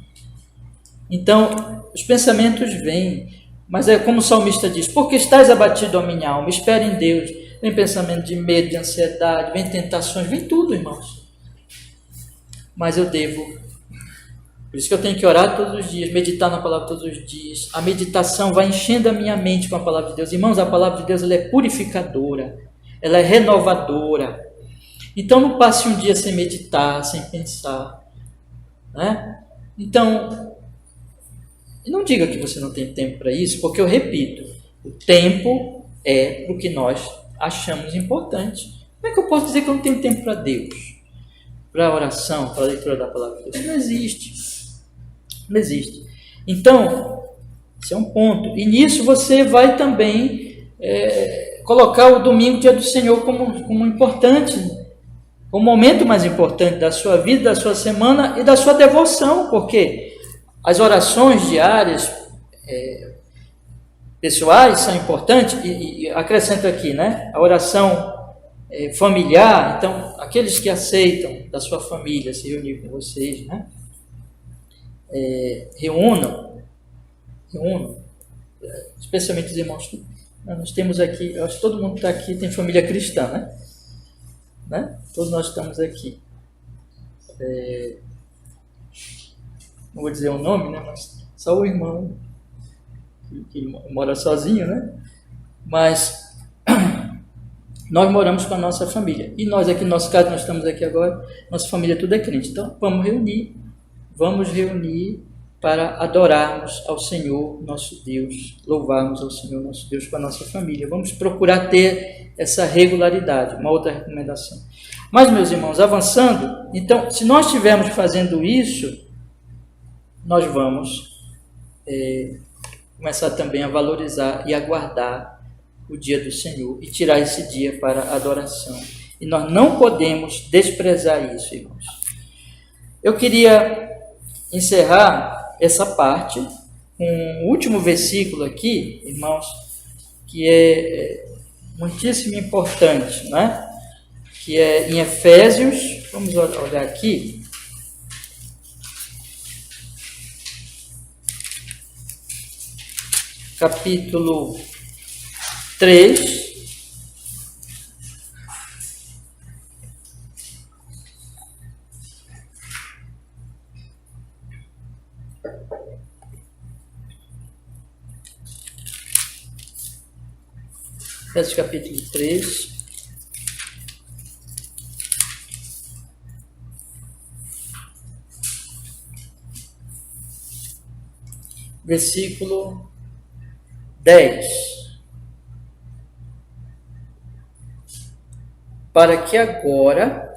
S1: Então, os pensamentos vêm, mas é como o salmista diz: porque estás abatido, ó minha alma, espere em Deus. Vem pensamento de medo, de ansiedade, vem tentações, vem tudo, irmãos. Mas eu devo, por isso que eu tenho que orar todos os dias, meditar na palavra todos os dias. A meditação vai enchendo a minha mente com a palavra de Deus. Irmãos, a palavra de Deus ela é purificadora, ela é renovadora. Então não passe um dia sem meditar, sem pensar, né? Então, não diga que você não tem tempo para isso, porque eu repito, o tempo é o que nós achamos importante. Como é que eu posso dizer que eu não tenho tempo para Deus? Para a oração, para a leitura da palavra de Deus? Não existe. Não existe. Então, esse é um ponto. E nisso você vai também colocar o domingo, dia do Senhor, como importante, o momento mais importante da sua vida, da sua semana e da sua devoção, porque as orações diárias, pessoais, são importantes, e acrescento aqui, né? A oração familiar, então, aqueles que aceitam da sua família se reunir com vocês, né? Reúnam, especialmente os irmãos. Nós temos aqui, eu acho que todo mundo que está aqui tem família cristã, né? Todos nós estamos aqui. Não vou dizer o nome, né? Mas só o irmão que mora sozinho, né? Mas nós moramos com a nossa família. E nós aqui, no nosso caso, nós estamos aqui agora, nossa família tudo é crente. Então, vamos reunir para adorarmos ao Senhor nosso Deus, louvarmos ao Senhor nosso Deus com a nossa família. Vamos procurar ter essa regularidade, uma outra recomendação. Mas, meus irmãos, avançando, então, se nós estivermos fazendo isso, nós vamos começar também a valorizar e aguardar o dia do Senhor e tirar esse dia para a adoração. E nós não podemos desprezar isso, irmãos. Eu queria encerrar essa parte com um último versículo aqui, irmãos, que é muitíssimo importante, né? Que é em Efésios, vamos olhar aqui. Capítulo 3, Efésios capítulo 3, versículo 10. Para que agora,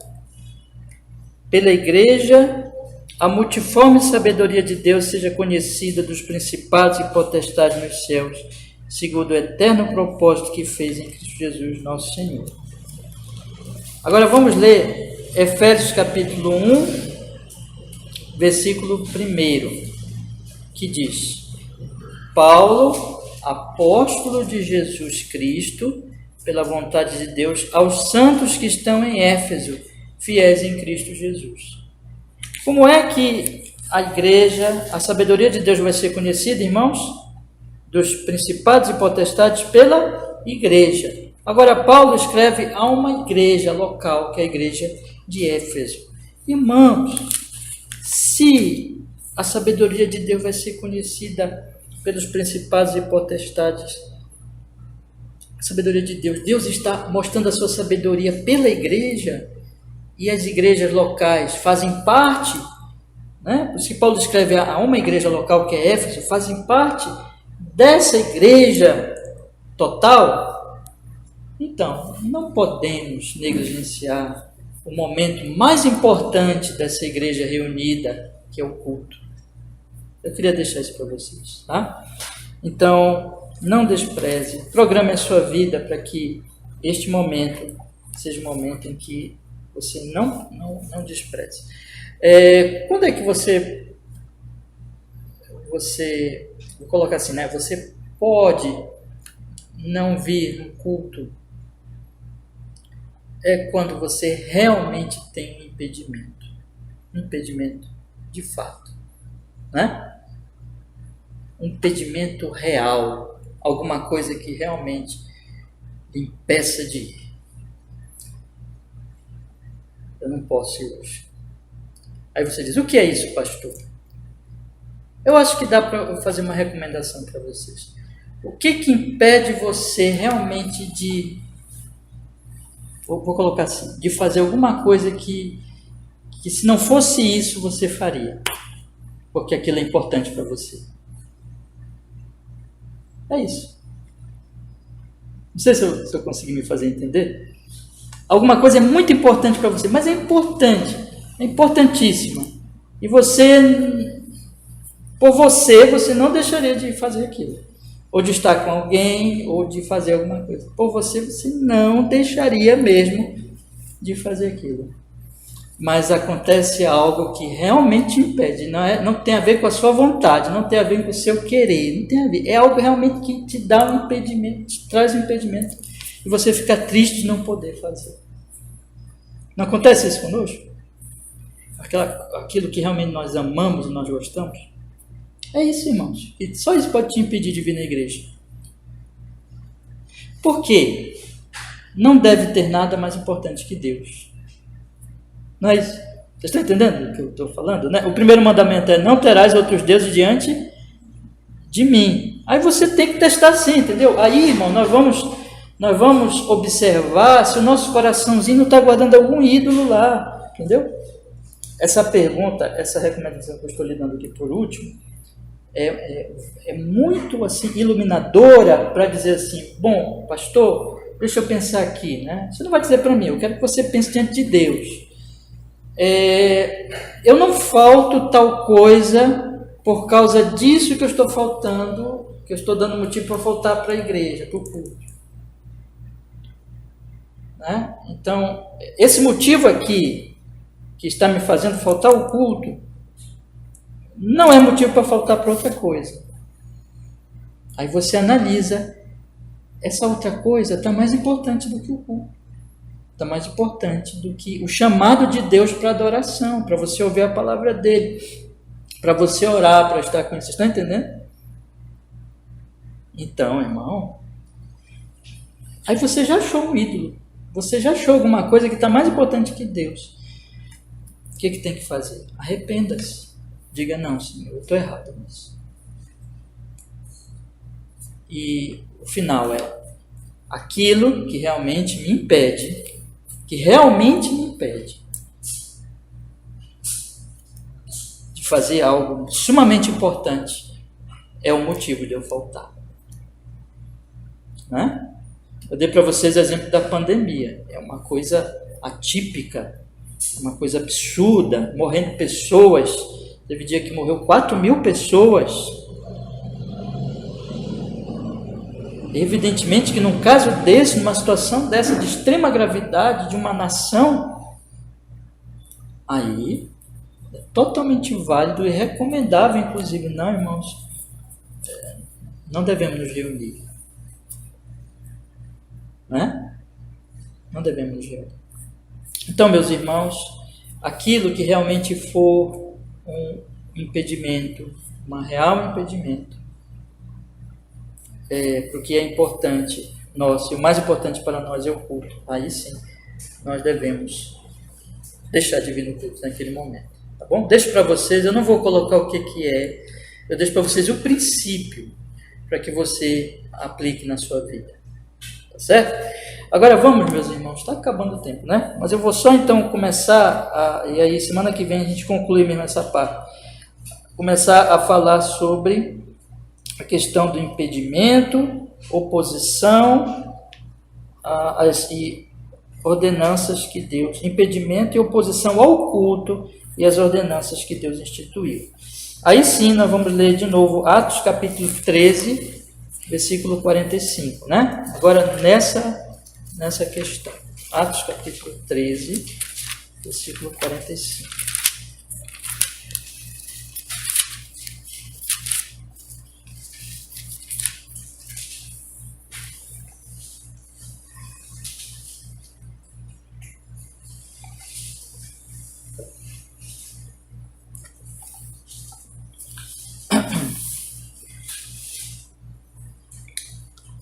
S1: pela igreja, a multiforme sabedoria de Deus seja conhecida dos principados e potestades nos céus, segundo o eterno propósito que fez em Cristo Jesus, nosso Senhor. Agora vamos ler Efésios capítulo 1, versículo 1, que diz: Paulo, apóstolo de Jesus Cristo, pela vontade de Deus, aos santos que estão em Éfeso, fiéis em Cristo Jesus. Como é que a igreja, a sabedoria de Deus vai ser conhecida, irmãos? Dos principados e potestades pela igreja. Agora, Paulo escreve a uma igreja local, que é a igreja de Éfeso. Irmãos, se a sabedoria de Deus vai ser conhecida pelos principados e potestades, a sabedoria de Deus, Deus está mostrando a sua sabedoria pela igreja, e as igrejas locais fazem parte, né? Por isso que Paulo escreve a uma igreja local, que é Éfeso, fazem parte dessa igreja total. Então, não podemos negligenciar o momento mais importante dessa igreja reunida, que é o culto. Eu queria deixar isso para vocês, tá? Então, não despreze, programe a sua vida para que este momento seja um momento em que você não despreze. Quando é que você, vou colocar assim, né? Você pode não vir no culto? É quando você realmente tem um impedimento de fato, né? Um impedimento real, alguma coisa que realmente lhe impeça de ir. Eu não posso ir hoje. Aí você diz: o que é isso, pastor? Eu acho que dá para fazer uma recomendação para vocês. O que impede você realmente de, vou colocar assim, de fazer alguma coisa que se não fosse isso você faria, porque aquilo é importante para você? É isso. Não sei se eu consegui me fazer entender. Alguma coisa é muito importante para você, mas é importante, é importantíssima. E você, por você não deixaria de fazer aquilo. Ou de estar com alguém, ou de fazer alguma coisa. Por você não deixaria mesmo de fazer aquilo. Mas acontece algo que realmente impede, não tem a ver com a sua vontade, não tem a ver com o seu querer, não tem a ver. É algo realmente que te dá um impedimento, te traz um impedimento, e você fica triste de não poder fazer. Não acontece isso conosco? Aquilo que realmente nós amamos e nós gostamos? É isso, irmãos. E só isso pode te impedir de vir na igreja. Por quê? Não deve ter nada mais importante que Deus. Não é isso? Vocês estão entendendo o que eu estou falando, né? O primeiro mandamento é: não terás outros deuses diante de mim. Aí você tem que testar assim, entendeu? Aí, irmão, nós vamos observar se o nosso coraçãozinho não está guardando algum ídolo lá, entendeu? Essa pergunta, essa recomendação que eu estou lhe dando aqui por último, é muito assim iluminadora para dizer assim: bom, pastor, deixa eu pensar aqui, né? Você não vai dizer para mim, eu quero que você pense diante de Deus. Eu não falto tal coisa por causa disso que eu estou faltando, que eu estou dando motivo para faltar para a igreja, para o culto. Né? Então, esse motivo aqui, que está me fazendo faltar o culto, não é motivo para faltar para outra coisa. Aí você analisa, essa outra coisa está mais importante do que o culto. Está mais importante do que o chamado de Deus para adoração, para você ouvir a palavra dele, para você orar, para estar com ele. Vocês estão entendendo? Então, irmão, aí você já achou um ídolo, você já achou alguma coisa que está mais importante que Deus. O que tem que fazer? Arrependa-se. Diga: não, Senhor, eu estou errado nisso. E o final é: aquilo que realmente me impede de fazer algo sumamente importante, é o motivo de eu faltar. Né? Eu dei para vocês o exemplo da pandemia. É uma coisa atípica, uma coisa absurda, morrendo pessoas. Teve dia que morreu 4.000 pessoas. Evidentemente que num caso desse, numa situação dessa de extrema gravidade de uma nação, aí é totalmente válido e recomendável, inclusive, não, irmãos, não devemos nos reunir, né? Não devemos nos reunir. Então, meus irmãos, aquilo que realmente for um impedimento, um real impedimento, porque é importante nós, e o mais importante para nós é o culto, aí sim, nós devemos deixar de vir no culto naquele momento, tá bom? Deixo para vocês, eu não vou colocar o que é, eu deixo para vocês o princípio, para que você aplique na sua vida, tá certo? Agora vamos, meus irmãos, está acabando o tempo, né? Mas eu vou só então começar, e aí semana que vem a gente conclui mesmo essa parte, começar a falar sobre a questão do impedimento, oposição e ordenanças que Deus, impedimento e oposição ao culto e as ordenanças que Deus instituiu. Aí sim, nós vamos ler de novo Atos capítulo 13, versículo 45, né? Agora nessa questão. Atos capítulo 13, versículo 45.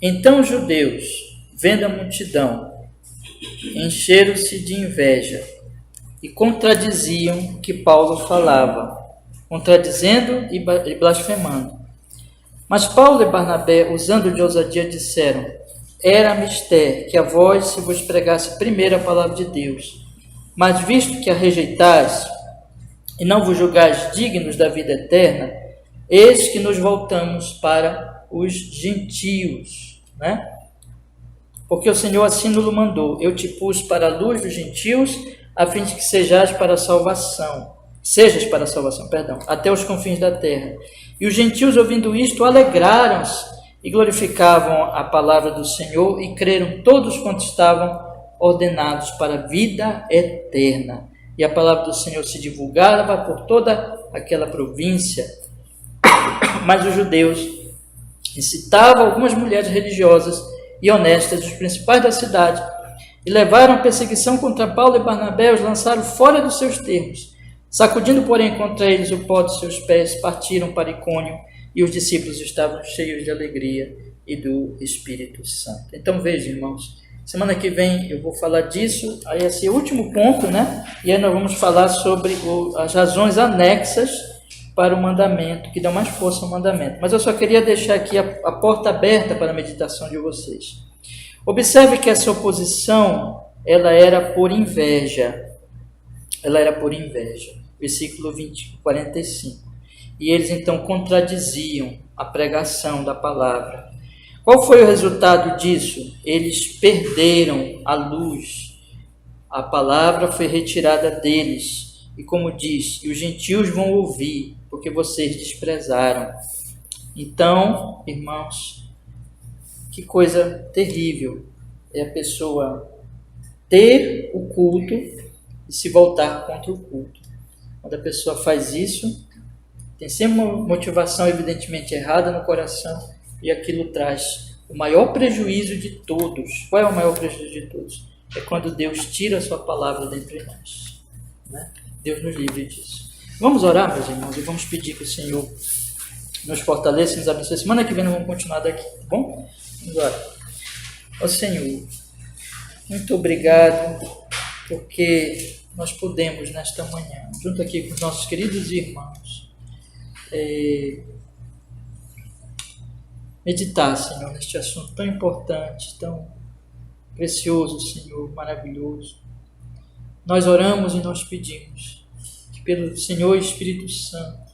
S1: Então os judeus, vendo a multidão, encheram-se de inveja e contradiziam o que Paulo falava, contradizendo e blasfemando. Mas Paulo e Barnabé, usando de ousadia, disseram: era mister que a vós se vos pregasse primeiro a palavra de Deus. Mas visto que a rejeitais e não vos julgais dignos da vida eterna, eis que nos voltamos para os gentios, né? Porque o Senhor assim nos mandou: eu te pus para a luz dos gentios, a fim de que sejas para a salvação, até os confins da terra. E os gentios, ouvindo isto, alegraram-se e glorificavam a palavra do Senhor, e creram todos quantos estavam ordenados para a vida eterna. E a palavra do Senhor se divulgava por toda aquela província. Mas os judeus incitavam algumas mulheres religiosas e honestas dos principais da cidade, e levaram a perseguição contra Paulo e Barnabé, os lançaram fora dos seus termos. Sacudindo, porém, contra eles o pó dos seus pés, partiram para Icônio, e os discípulos estavam cheios de alegria e do Espírito Santo. Então vejam, irmãos, semana que vem eu vou falar disso, aí esse é o último ponto, né? E aí nós vamos falar sobre as razões anexas para o mandamento, que dão mais força ao mandamento. Mas eu só queria deixar aqui a porta aberta para a meditação de vocês. Observe que essa oposição, ela era por inveja. Ela era por inveja. Versículo 45. E eles então contradiziam a pregação da palavra. Qual foi o resultado disso? Eles perderam a luz. A palavra foi retirada deles. E como diz, e os gentios vão ouvir, porque vocês desprezaram. Então, irmãos, que coisa terrível é a pessoa ter o culto e se voltar contra o culto. Quando a pessoa faz isso, tem sempre uma motivação evidentemente errada no coração, e aquilo traz o maior prejuízo de todos. Qual é o maior prejuízo de todos? É quando Deus tira a sua palavra dentre nós, né? Deus nos livre disso. Vamos orar, meus irmãos, e vamos pedir que o Senhor nos fortaleça e nos abençoe. Semana que vem nós vamos continuar daqui, tá bom? Vamos orar. Ó Senhor, muito obrigado, porque nós podemos nesta manhã, junto aqui com os nossos queridos irmãos, meditar, Senhor, neste assunto tão importante, tão precioso, Senhor, maravilhoso. Nós oramos e nós pedimos que pelo Senhor Espírito Santo,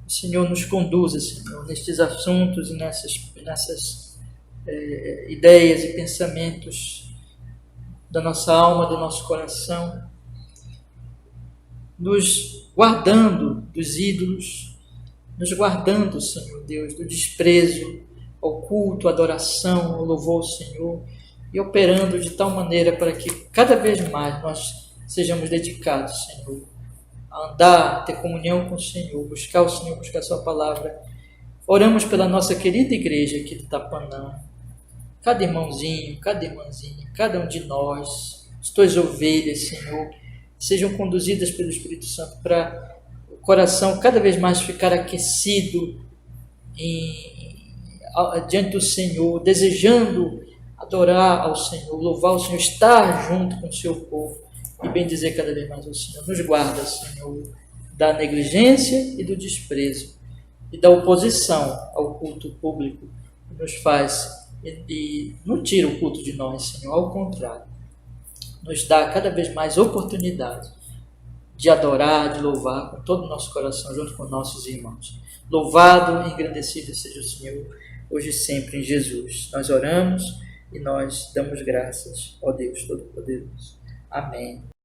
S1: o Senhor nos conduza, Senhor, nestes assuntos e nessas ideias e pensamentos da nossa alma, do nosso coração, nos guardando dos ídolos, nos guardando, Senhor Deus, do desprezo, ao culto, à adoração, ao louvor ao Senhor, e operando de tal maneira para que cada vez mais nós sejamos dedicados, Senhor, a andar, ter comunhão com o Senhor, buscar o Senhor, buscar a sua palavra. Oramos pela nossa querida igreja aqui de Tapanã, cada irmãozinho, cada irmãzinha, cada um de nós, as tuas ovelhas, Senhor, sejam conduzidas pelo Espírito Santo para o coração cada vez mais ficar aquecido diante do Senhor, desejando adorar ao Senhor, louvar o Senhor, estar junto com o seu povo e bendizer cada vez mais o Senhor. Nos guarda, Senhor, da negligência e do desprezo e da oposição ao culto público que nos faz e não tira o culto de nós, Senhor, ao contrário, nos dá cada vez mais oportunidade de adorar, de louvar com todo o nosso coração, junto com nossos irmãos. Louvado e engrandecido seja o Senhor, hoje e sempre em Jesus. Nós oramos e nós damos graças ao Deus Todo-Poderoso. Amém.